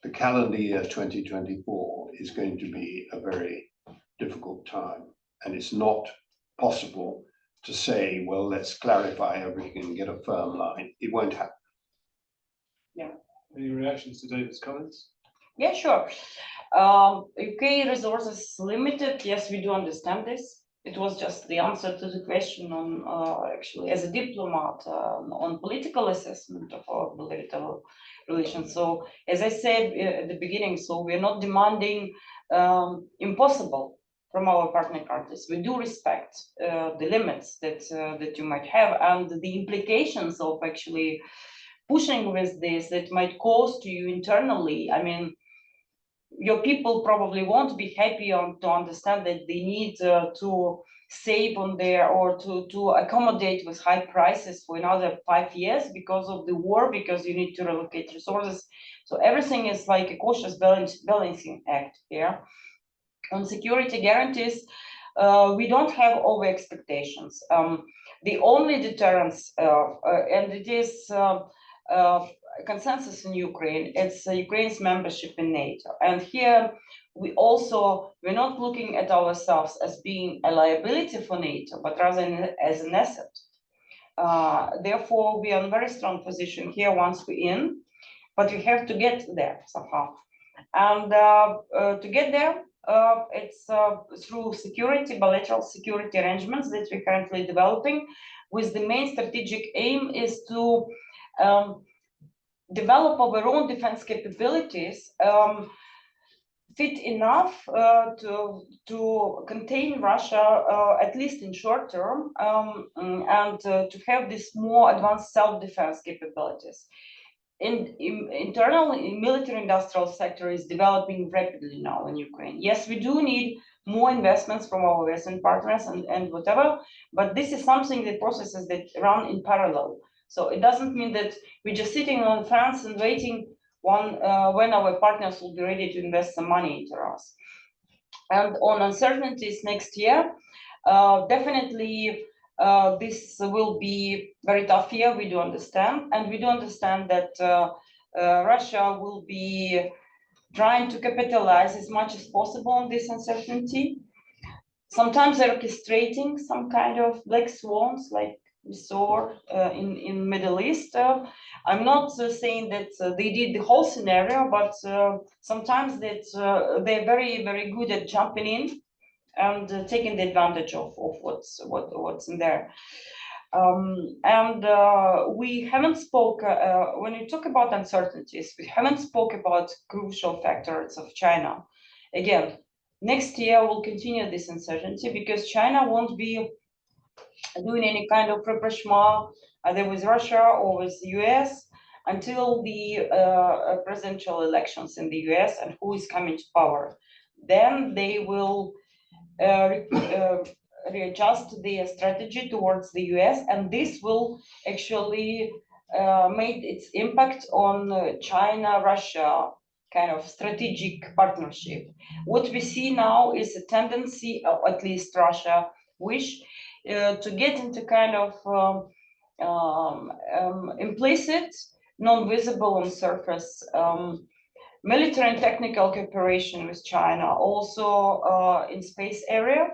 the calendar year 2024 is going to be a very difficult time, and it's not possible to say, well, let's clarify everything and get a firm line. It won't happen. Yeah. Any reactions to David's comments? Yeah, sure. UK resources limited. Yes, we do understand this. It was just the answer to the question on actually as a diplomat on political assessment of our bilateral relations. So as I said at the beginning, so we're not demanding impossible from our partner countries. We do respect the limits that you might have and the implications of actually pushing with this that might cause to you internally. I mean, your people probably won't be happy to understand that they need to save on their or to accommodate with high prices for another 5 years because of the war, because you need to relocate resources. So everything is like a cautious balancing act here. On security guarantees, we don't have over expectations. The only deterrence, and it is consensus in Ukraine, it's Ukraine's membership in NATO. And here we're not looking at ourselves as being a liability for NATO, but rather as an asset. Therefore, we are in a very strong position here once we're in, but we have to get there somehow. And to get there, it's through bilateral security arrangements that we're currently developing, with the main strategic aim is to develop our own defense capabilities fit enough to contain Russia, at least in short term, and to have this more advanced self-defense capabilities. Internal military industrial sector is developing rapidly now in Ukraine. Yes, we do need more investments from our Western partners and whatever, but this is something, the processes that run in parallel. So it doesn't mean that we're just sitting on fence and waiting when our partners will be ready to invest some money into us. And on uncertainties next year, definitely this will be very tough year, we do understand. And we do understand that Russia will be trying to capitalize as much as possible on this uncertainty. Sometimes they're orchestrating some kind of black swans, like we saw in Middle East. I'm not saying that they did the whole scenario, but sometimes that they're very, very good at jumping in and taking the advantage of what's in there. And we haven't spoke, when you talk about uncertainties, we haven't spoke about crucial factors of China. Again, next year we'll continue this uncertainty because China won't be doing any kind of rapprochement either with Russia or with the US until the presidential elections in the US and who is coming to power. Then they will readjust their strategy towards the US, and this will actually make its impact on China-Russia kind of strategic partnership. What we see now is a tendency, or at least Russia wish, to get into kind of implicit, non-visible on surface military and technical cooperation with China, also in space area.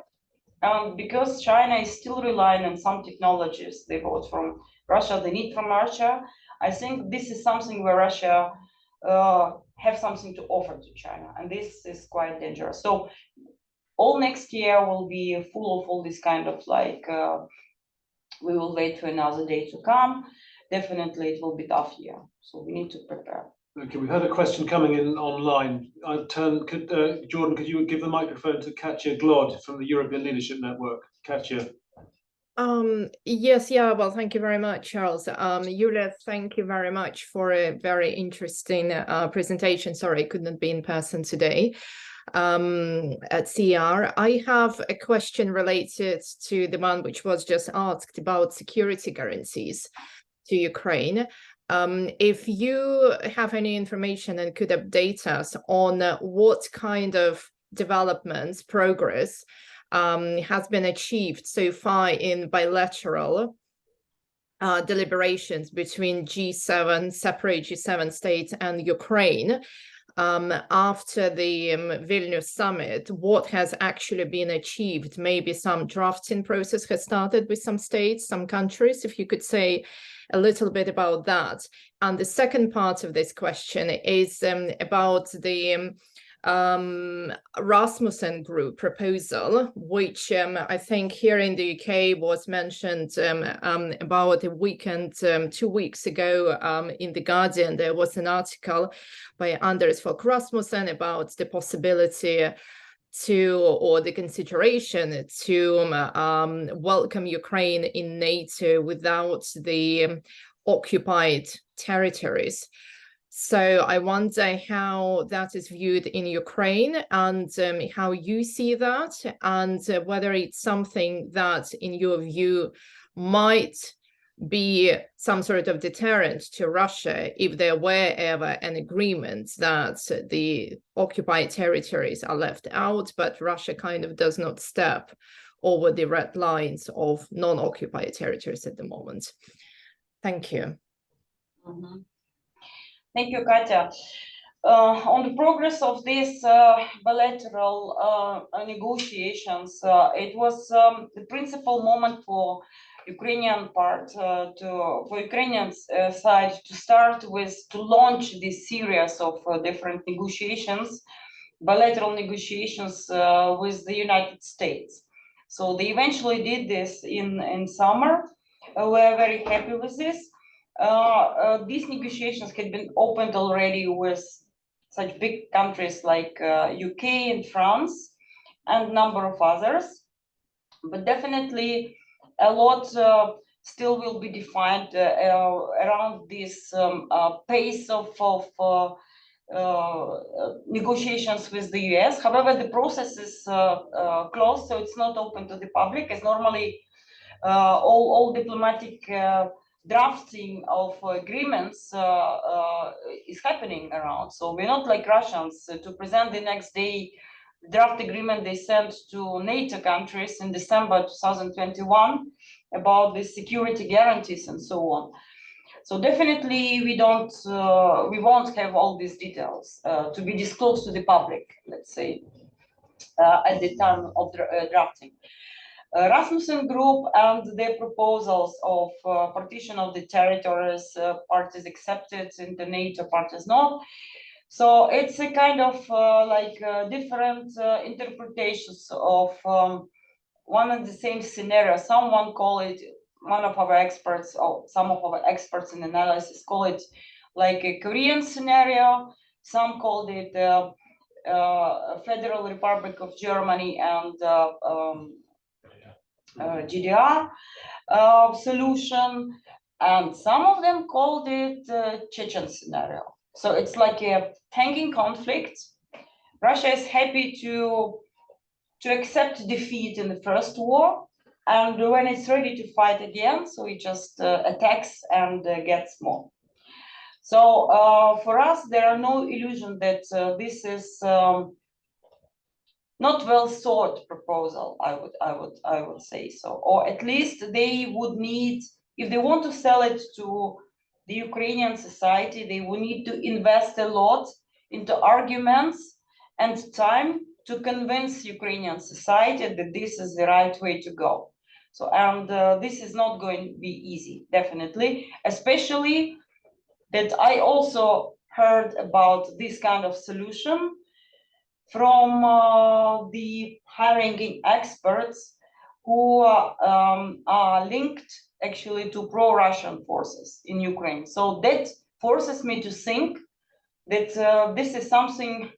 Because China is still relying on some technologies they bought from Russia, they need from Russia. I think this is something where Russia have something to offer to China, and this is quite dangerous. So all next year will be full of all this kind of like, we will wait for another day to come. Definitely it will be tough year, so we need to prepare. Okay, we've had a question coming in online. Jordan, could you give the microphone to Katya Glod from the European Leadership Network? Katya. Yes, yeah, well, thank you very much, Charles. Iuliia, thank you very much for a very interesting presentation. Sorry, I couldn't be in person today at CR. I have a question related to the one which was just asked about security guarantees to Ukraine. If you have any information and could update us on what kind of developments, progress has been achieved so far in bilateral deliberations between G7, separate G7 states and Ukraine after the Vilnius summit, what has actually been achieved? Maybe some drafting process has started with some states, some countries, if you could say a little bit about that. And the second part of this question is about the Rasmussen Group proposal, which I think here in the UK was mentioned about a weekend, 2 weeks ago in The Guardian. There was an article by Anders Fogh Rasmussen about the possibility or the consideration to welcome Ukraine in NATO without the occupied territories. So I wonder how that is viewed in Ukraine and how you see that, and whether it's something that, in your view, might be some sort of deterrent to Russia if there were ever an agreement that the occupied territories are left out, but Russia kind of does not step over the red lines of non-occupied territories at the moment. Thank you. Mm-hmm. Thank you, Katya. On the progress of these bilateral negotiations, it was the principal moment for Ukrainian part, for Ukrainian side to start with, to launch this series of different negotiations, bilateral negotiations with the United States. So they eventually did this in summer. We're very happy with this. These negotiations had been opened already with such big countries like UK and France and a number of others, but definitely a lot still will be defined around this pace of negotiations with the US. However, the process is closed, so it's not open to the public, as normally all diplomatic drafting of agreements is happening around. So we're not like Russians to present the next day draft agreement they sent to NATO countries in December 2021 about the security guarantees and so on. So definitely we won't have all these details to be disclosed to the public, let's say, at the time of drafting. Rasmussen Group and their proposals of partition of the territories, parties accepted in the NATO, parties not. So it's a kind of different interpretations of one and the same scenario. Someone call it, one of our experts, or some of our experts in analysis call it like a Korean scenario. Some called it Federal Republic of Germany and GDR solution, and some of them called it Chechen scenario. So it's like a hanging conflict. Russia is happy to accept defeat in the first war, and when it's ready to fight again, so it just attacks and gets more. So for us, there are no illusion that this is not well thought proposal. I would say so, or at least they would need, if they want to sell it to the Ukrainian society, they will need to invest a lot into arguments and time to convince Ukrainian society that this is the right way to go. So, and this is not going to be easy, definitely, especially that I also heard about this kind of solution from the high-ranking experts who are linked actually to pro-Russian forces in Ukraine. So that forces me to think that this is something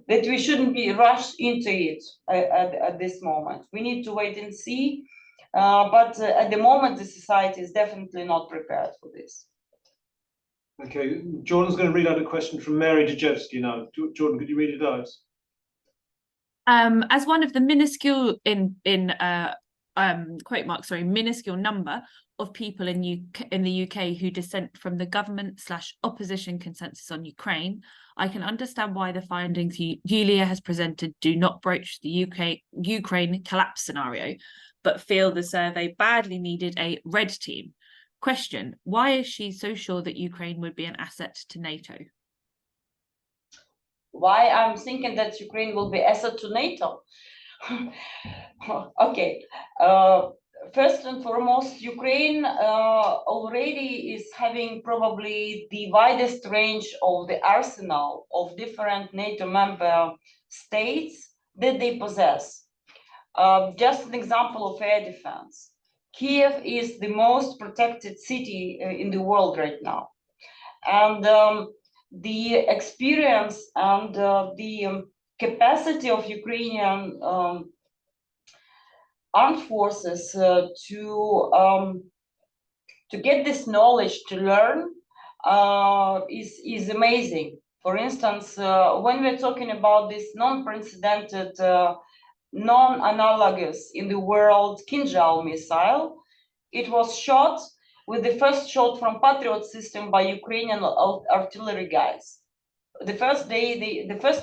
that we shouldn't be rushed into it at this moment. We need to wait and see. But at the moment, the society is definitely not prepared for this. Okay, Jordan's going to read out a question from Mary Dejevsky now. Jordan, could you read it out? As one of the minuscule minuscule number of people in the UK who dissent from the government/opposition consensus on Ukraine, I can understand why the findings Iuliia has presented do not broach the Ukraine collapse scenario, but feel the survey badly needed a red team. Question: why is she so sure that Ukraine would be an asset to NATO? Why I'm thinking that Ukraine will be asset to NATO? Okay. First and foremost, Ukraine already is having probably the widest range of the arsenal of different NATO member states that they possess. Just an example of air defense. Kyiv is the most protected city in the world right now. And the experience and the capacity of Ukrainian armed forces to get this knowledge, to learn, is amazing. For instance, when we're talking about this non-precedented, non-analogous in the world Kinjal missile, it was shot with the first shot from Patriot system by Ukrainian artillery guys. The first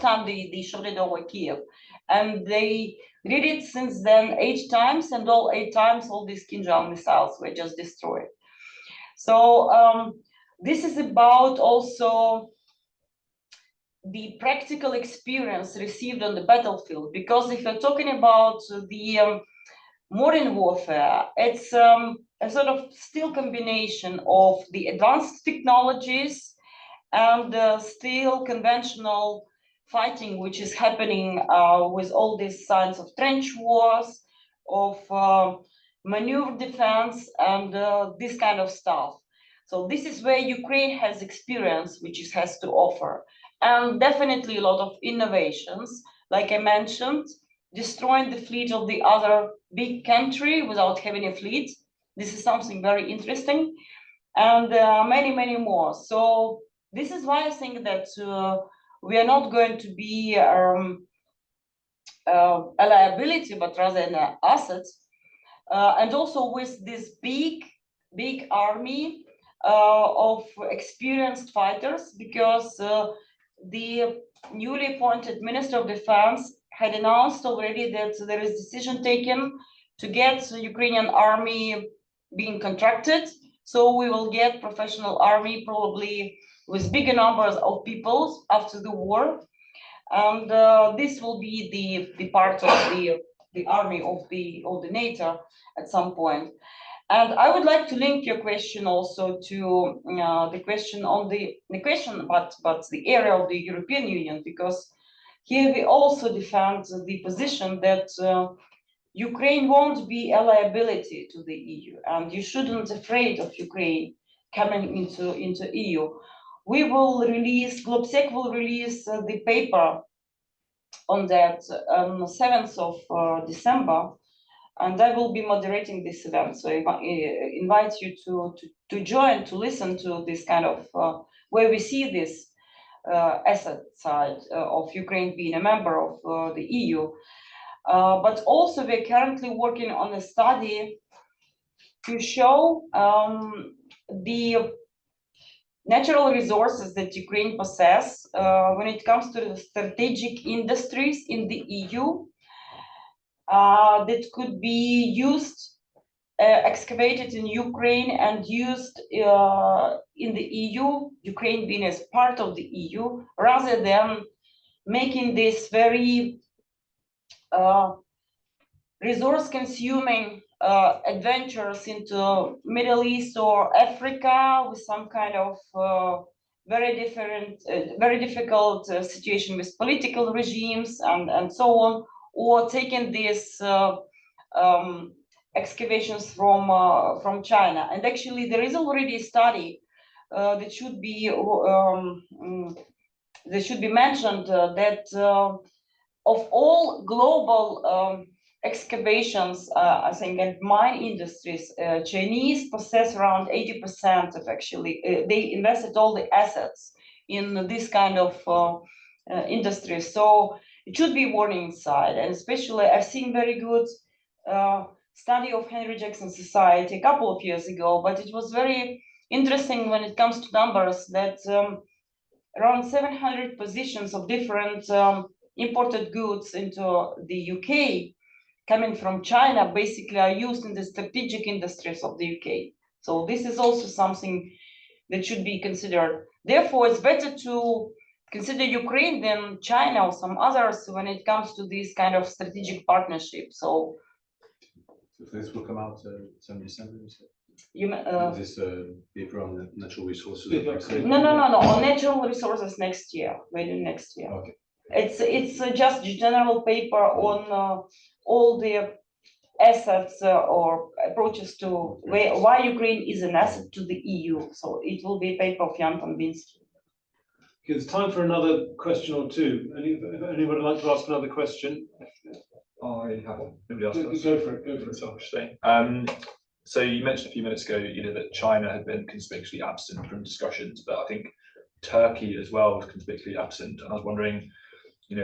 time they shot it over Kyiv, and they did it since then 8 times, and all 8 times all these Kinjal missiles were just destroyed. So this is about also the practical experience received on the battlefield, because if you're talking about the modern warfare, it's a sort of still combination of the advanced technologies and still conventional fighting, which is happening with all these signs of trench wars, of maneuver defense, and this kind of stuff. So this is where Ukraine has experience, which it has to offer. And definitely a lot of innovations, like I mentioned, destroying the fleet of the other big country without having a fleet. This is something very interesting, and many, many more. So this is why I think that we are not going to be a liability, but rather an asset. And also with this big army of experienced fighters, because the newly appointed Minister of Defense had announced already that there is decision taken to get the Ukrainian army being contracted. So we will get professional army probably with bigger numbers of people after the war. And this will be the part of the army of the NATO at some point. And I would like to link your question also to the question on but the area of the European Union, because here we also defend the position that Ukraine won't be a liability to the EU, and you shouldn't afraid of Ukraine coming into EU. We will release, GLOBSEC will release the paper on that 7th of December, and I will be moderating this event. So I invite you to join, to listen to this kind of where we see this asset side of Ukraine being a member of the EU. But also we're currently working on a study to show the natural resources that Ukraine possess when it comes to the strategic industries in the EU that could be used, excavated in Ukraine and used in the EU, Ukraine being as part of the EU, rather than making this very resource-consuming adventures into Middle East or Africa with some kind of very difficult situation with political regimes and so on, or taking these excavations from China. And actually, there is already a study that should be mentioned that of all global excavations, I think, and mine industries, Chinese possess around 80% of actually, they invested all the assets in this kind of industry. So it should be warning side, and especially I've seen very good study of Henry Jackson Society a couple of years ago, but it was very interesting when it comes to numbers that around 700 positions of different imported goods into the UK coming from China basically are used in the strategic industries of the UK. So this is also something that should be considered. Therefore, it's better to consider Ukraine than China or some others when it comes to this kind of strategic partnership. So this will come out 7 December, you said? This paper on natural resources. No. On natural resources next year, maybe next year. Okay. It's just a general paper on all the assets or approaches to why Ukraine is an asset to the EU. So it will be a paper of Jan Tombinsky. Okay, there's time for another question or two. Anyone would like to ask another question? I haven't. Nobody else does. Go for it. So interesting. So you mentioned a few minutes ago, that China had been conspicuously absent from discussions, but I think Turkey as well was conspicuously absent. And I was wondering,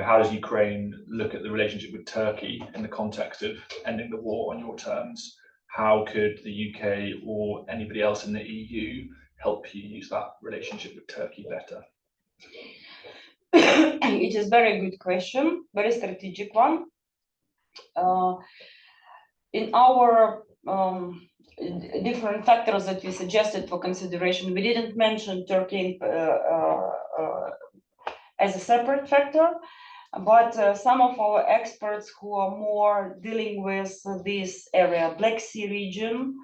how does Ukraine look at the relationship with Turkey in the context of ending the war on your terms? How could the UK or anybody else in the EU help you use that relationship with Turkey better? It is a very good question, very strategic one. In our different factors that we suggested for consideration, we didn't mention Turkey as a separate factor, but some of our experts who are more dealing with this area, Black Sea region,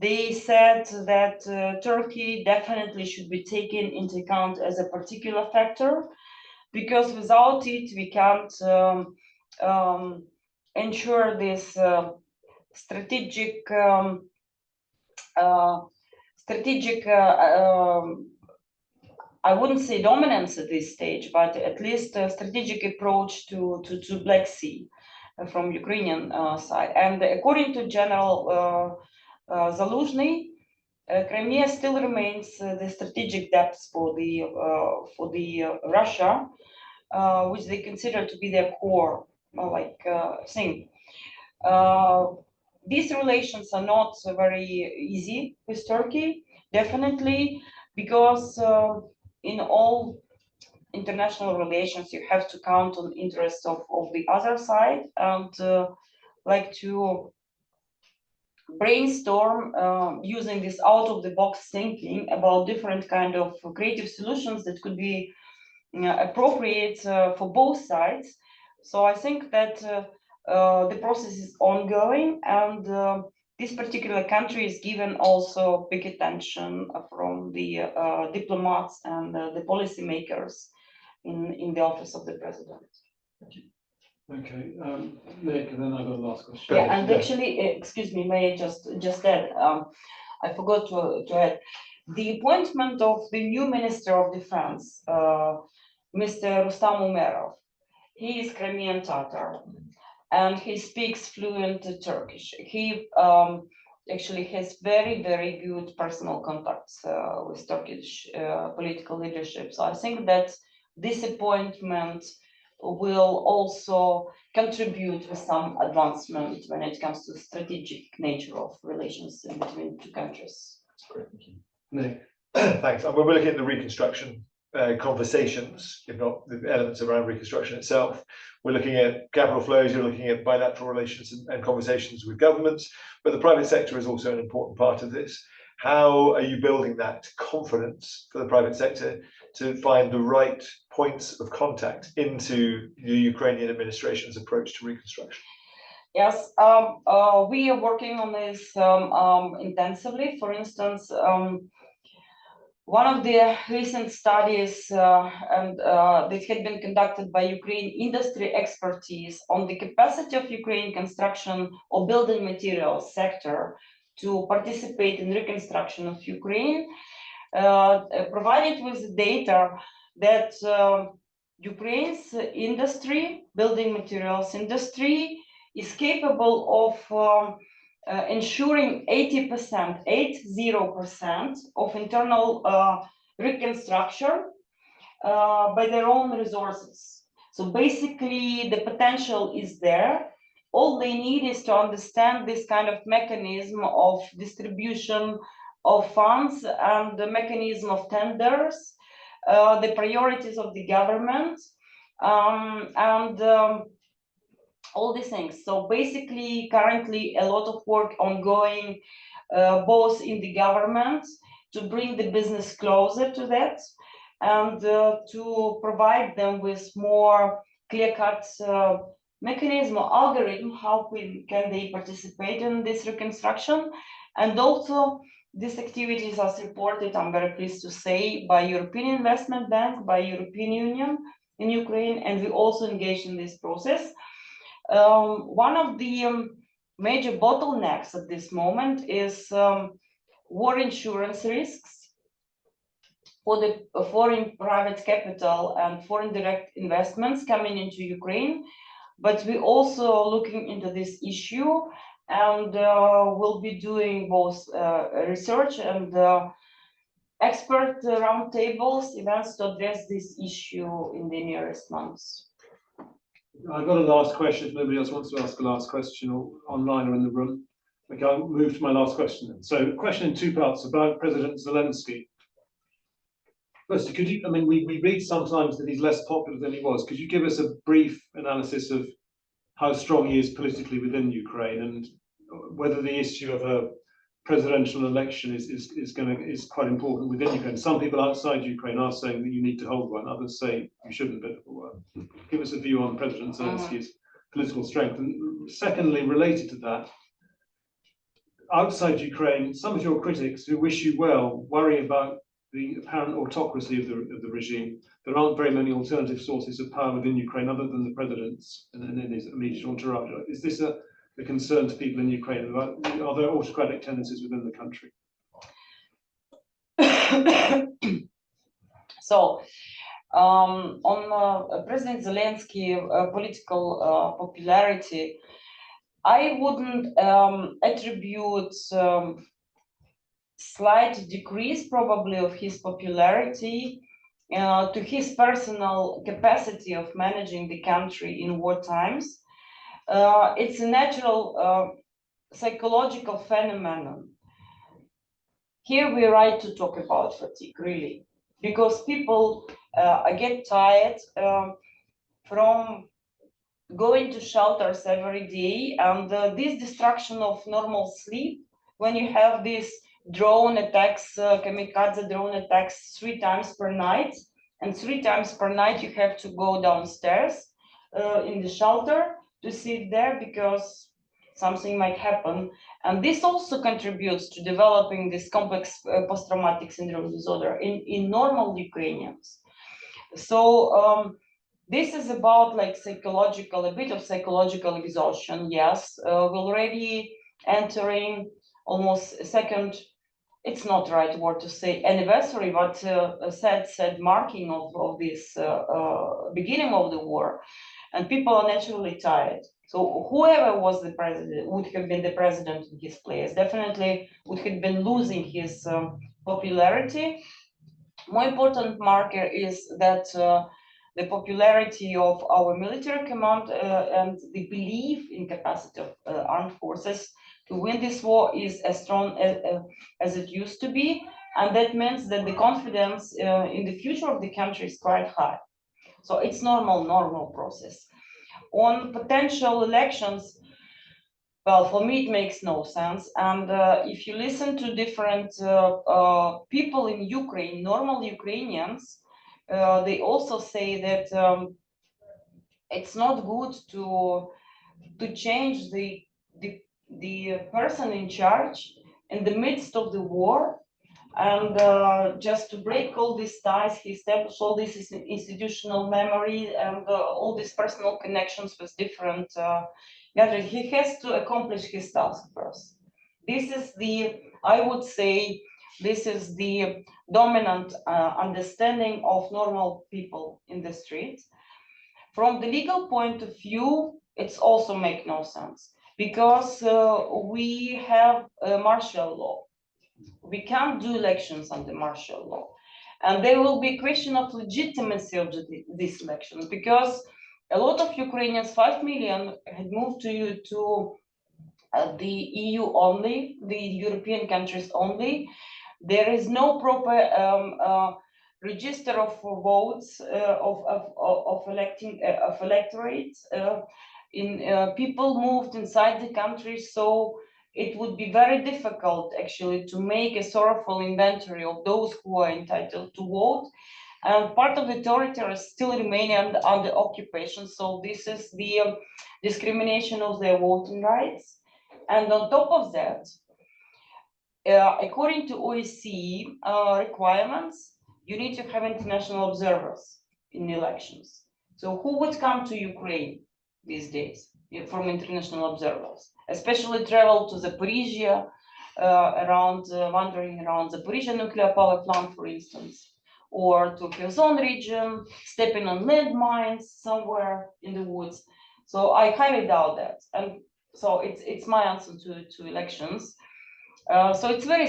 they said that Turkey definitely should be taken into account as a particular factor, because without it we can't ensure this strategic I wouldn't say dominance at this stage, but at least a strategic approach to Black Sea from Ukrainian side. And according to General Zaluzhny, Crimea still remains the strategic depths for the Russia, which they consider to be their core thing. These relations are not very easy with Turkey, definitely, because in all international relations you have to count on interests of the other side, and like to brainstorm using this out-of-the-box thinking about different kind of creative solutions that could be appropriate for both sides. So I think that the process is ongoing, and this particular country is given also big attention from the diplomats and the policymakers in the office of the president. Okay, Nick, and then I've got a last question. Yeah, and actually, excuse me, may I just add, I forgot to add, the appointment of the new Minister of Defense, Mr. Rustam Umerov. He is Crimean Tatar, and he speaks fluent Turkish. He actually has very, very good personal contacts with Turkish political leadership. So I think that this appointment will also contribute with some advancement when it comes to strategic nature of relations in between two countries. Great, thank you. Nick. Thanks. And when we're looking at the reconstruction conversations, if not the elements around reconstruction itself, we're looking at capital flows, you're looking at bilateral relations and conversations with governments, but the private sector is also an important part of this. How are you building that confidence for the private sector to find the right points of contact into the Ukrainian administration's approach to reconstruction? Yes, we are working on this intensively. For instance, one of the recent studies that had been conducted by Ukraine industry expertise on the capacity of Ukraine construction or building materials sector to participate in reconstruction of Ukraine, provided with data that Ukraine's industry, building materials industry, is capable of ensuring 80%, 80% of internal reconstruction by their own resources. So basically, the potential is there. All they need is to understand this kind of mechanism of distribution of funds and the mechanism of tenders, the priorities of the government, and all these things. So basically, currently, a lot of work ongoing, both in the government to bring the business closer to that, and to provide them with more clear-cut mechanism or algorithm, how can they participate in this reconstruction. And also, these activities are supported, I'm very pleased to say, by European Investment Bank, by European Union in Ukraine, and we also engage in this process. One of the major bottlenecks at this moment is war insurance risks for the foreign private capital and foreign direct investments coming into Ukraine. But we're also looking into this issue, and we'll be doing both research and expert roundtables, events to address this issue in the nearest months. I've got a last question. If nobody else wants to ask a last question or online or in the room, okay, I'll move to my last question then. So, question in two parts about President Zelensky. Firstly, could you, I mean, we read sometimes that he's less popular than he was. Could you give us a brief analysis of how strong he is politically within Ukraine, and whether the issue of a presidential election is quite important within Ukraine? Some people outside Ukraine are saying that you need to hold one. Others say you shouldn't. But give us a view on President Zelensky's political strength. And secondly, related to that, outside Ukraine, some of your critics who wish you well worry about the apparent autocracy of the regime. There aren't very many alternative sources of power within Ukraine other than the president's and his immediate entourage. Is this a concern to people in Ukraine? Are there autocratic tendencies within the country? So, on President Zelensky political popularity, I wouldn't attribute slight decrease probably of his popularity to his personal capacity of managing the country in war times. It's a natural psychological phenomenon. Here we're right to talk about fatigue, really, because people get tired from going to shelters every day, and this destruction of normal sleep, when you have these drone attacks, kamikaze drone attacks 3 times per night, and 3 times per night you have to go downstairs in the shelter to sit there because something might happen. And this also contributes to developing this complex post-traumatic syndrome disorder in normal Ukrainians. So this is about like psychological, a bit of psychological exhaustion. Yes, we're already entering almost a second, it's not right word to say anniversary, but a sad marking of this beginning of the war. And people are naturally tired. So whoever was the president would have been the president in his place, definitely would have been losing his popularity. More important marker is that the popularity of our military command and the belief in capacity of armed forces to win this war is as strong as it used to be. And that means that the confidence in the future of the country is quite high. So it's normal process. On potential elections, well, for me, it makes no sense. And if you listen to different people in Ukraine, normal Ukrainians, they also say that it's not good to change the person in charge in the midst of the war, and just to break all these ties, he established all this institutional memory and all these personal connections with different gathering. He has to accomplish his task first. This is the, I would say, this is the dominant understanding of normal people in the streets. From the legal point of view, it's also make no sense because we have a martial law. We can't do elections under martial law. And there will be a question of legitimacy of these elections because a lot of Ukrainians, 5 million, had moved to the EU only, the European countries only. There is no proper register of votes of electorates. People moved inside the country, so it would be very difficult actually to make a sorrowful inventory of those who are entitled to vote. And part of the territory is still remaining under occupation. So this is the discrimination of their voting rights. And on top of that, according to OSCE requirements, you need to have international observers in elections. So who would come to Ukraine these days from international observers? Especially travel to Zaporizhia, wandering around Zaporizhia nuclear power plant, for instance, or to Kherson region, stepping on landmines somewhere in the woods. So I highly doubt that. And so it's my answer to elections. So it's very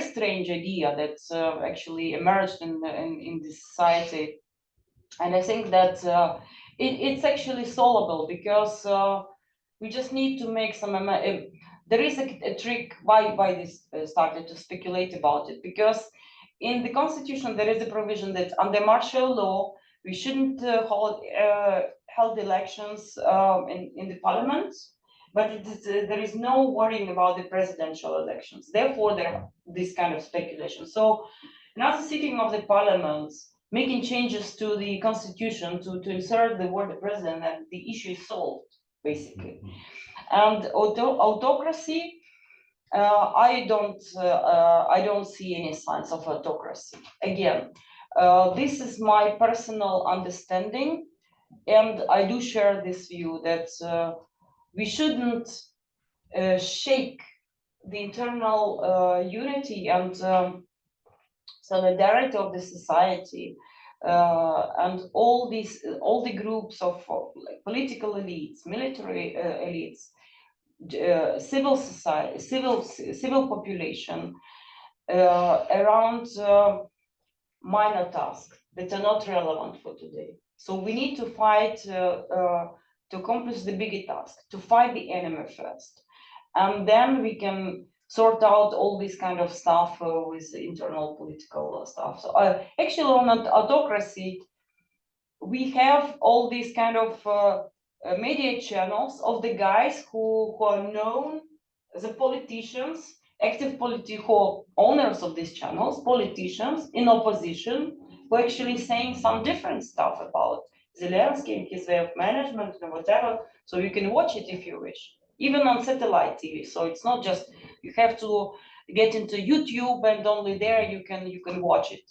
strange idea that actually emerged in this society. And I think that it's actually solvable because we just need to make some, there is a trick why this started to speculate about it, because in the constitution, there is a provision that under martial law, we shouldn't hold elections in the parliament, but there is no worrying about the presidential elections. Therefore, there are this kind of speculation. So now the sitting of the parliament, making changes to the constitution to insert the word president, and the issue is solved, basically. And autocracy, I don't see any signs of autocracy. Again, this is my personal understanding, and I do share this view that we shouldn't shake the internal unity and solidarity of the society, and all the groups of like political elites, military elites, civil society, civil population around minor tasks that are not relevant for today. So we need to fight to accomplish the bigger task, to fight the enemy first, and then we can sort out all this kind of stuff with the internal political stuff. So actually on autocracy, we have all these kind of media channels of the guys who are known as the politicians, active who owners of these channels, politicians in opposition, who are actually saying some different stuff about Zelensky and his way of management and whatever. So you can watch it if you wish, even on satellite TV. So it's not just you have to get into YouTube and only there you can watch it.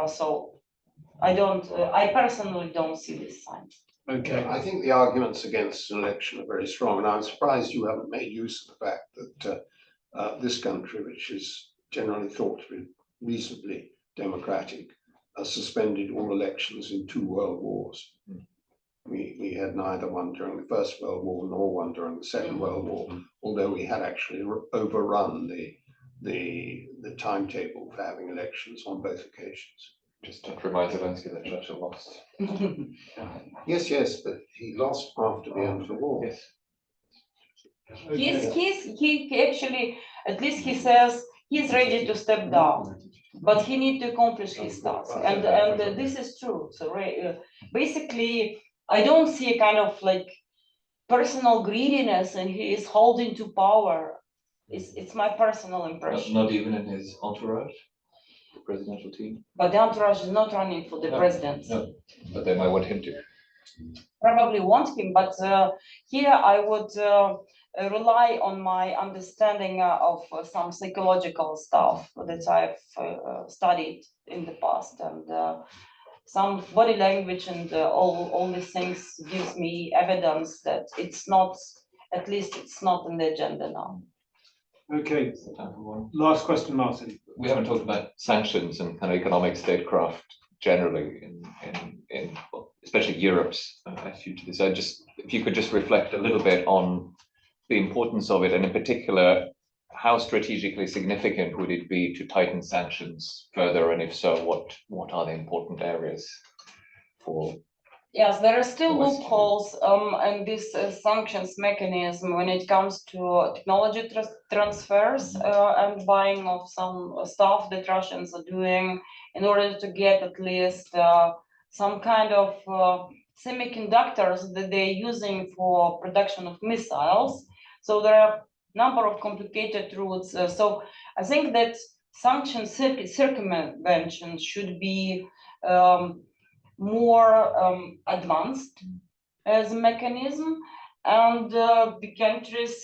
So I personally don't see this sign. Okay. I think the arguments against an election are very strong, and I'm surprised you haven't made use of the fact that this country, which is generally thought to be reasonably democratic, suspended all elections in 2 world wars. We had neither one during the First World War nor one during the Second World War, although we had actually overrun the timetable for having elections on both occasions. Just to remind Zelensky that Churchill lost. Yes, but he lost after the end of the war. Yes. He actually, at least he says he's ready to step down, but he needs to accomplish his task, and this is true. So basically, I don't see a kind of like personal greediness, and he is holding to power. It's my personal impression. Not even in his entourage, the presidential team. But the entourage is not running for the president. No, but they might want him to. Probably want him, but here I would rely on my understanding of some psychological stuff that I've studied in the past, and some body language and all these things gives me evidence that it's not, at least it's not on the agenda now. Okay, last question, Martin. We haven't talked about sanctions and kind of economic statecraft generally in well, especially Europe's attitude to this. If you could just reflect a little bit on the importance of it, and in particular, how strategically significant would it be to tighten sanctions further, and if so, what are the important areas for? Yes, there are still the West? loopholes in this sanctions mechanism when it comes to technology transfers and buying of some stuff that Russians are doing in order to get at least some kind of semiconductors that they're using for production of missiles. So there are a number of complicated routes. So I think that sanction circumvention should be more advanced as a mechanism, and the countries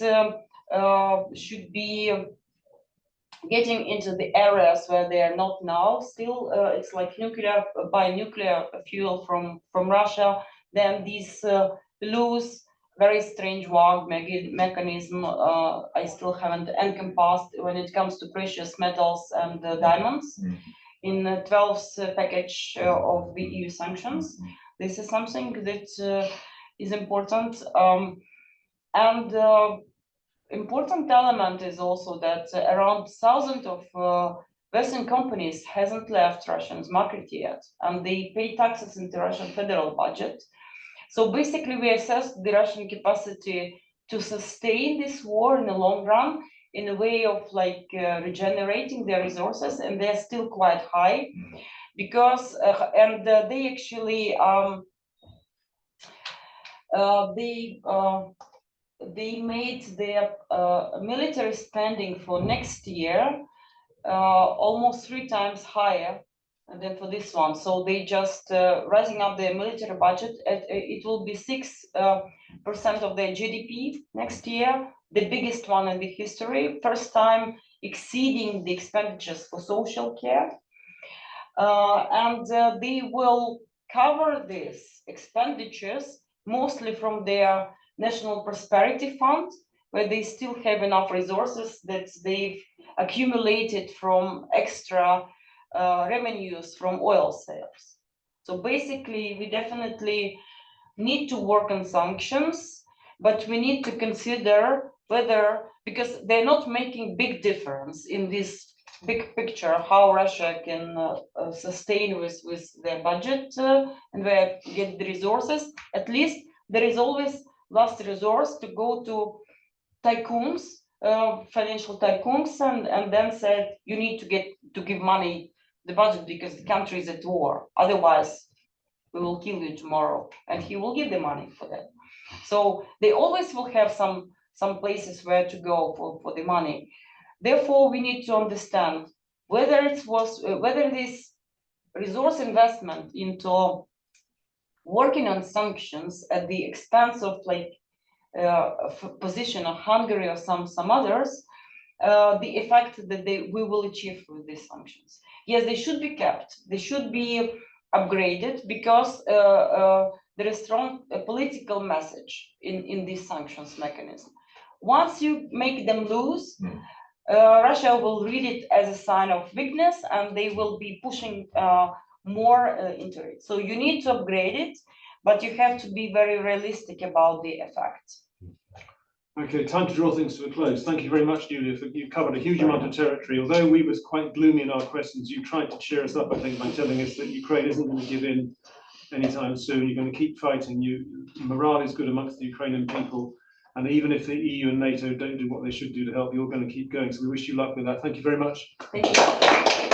should be getting into the areas where they are not now. Still, it's like buy nuclear fuel from Russia. Then these loose, very strange WAG mechanism I still haven't encompassed when it comes to precious metals and diamonds. In the 12th package of the EU sanctions. This is something that is important. And important element is also that around 1,000 of Western companies hasn't left Russia's market yet, and they pay taxes in the Russian federal budget. So basically, we assess the Russian capacity to sustain this war in the long run in a way of like regenerating their resources, and they're still quite high because they actually they made their military spending for next year almost 3 times higher than for this one. So they just rising up their military budget. It will be 6% of their GDP next year, the biggest one in the history, first time exceeding the expenditures for social care. And they will cover these expenditures mostly from their National Prosperity Fund, where they still have enough resources that they've accumulated from extra revenues from oil sales. So basically, we definitely need to work on sanctions, but we need to consider whether, because they're not making big difference in this big picture, how Russia can sustain with their budget and where get the resources. At least there is always last resource to go to tycoons, financial tycoons, and then said you need to give money the budget because the country is at war. Otherwise, we will kill you tomorrow, and he will give the money for that. So they always will have some places where to go for the money. Therefore, we need to understand whether this resource investment into working on sanctions at the expense of like position of Hungary or some others, the effect that we will achieve with these sanctions. Yes, they should be kept. They should be upgraded because there is strong political message in this sanctions mechanism. Once you make them loose, Russia will read it as a sign of weakness, and they will be pushing more into it. So you need to upgrade it, but you have to be very realistic about the effects. Okay, time to draw things to a close. Thank you very much, Iuliia. You covered a huge amount of territory. Although we was quite gloomy in our questions, you tried to cheer us up, I think, by telling us that Ukraine isn't going to give in anytime soon. You're going to keep fighting. Morale is good amongst the Ukrainian people. And even if the EU and NATO don't do what they should do to help, you're going to keep going. So we wish you luck with that. Thank you very much. Thank you.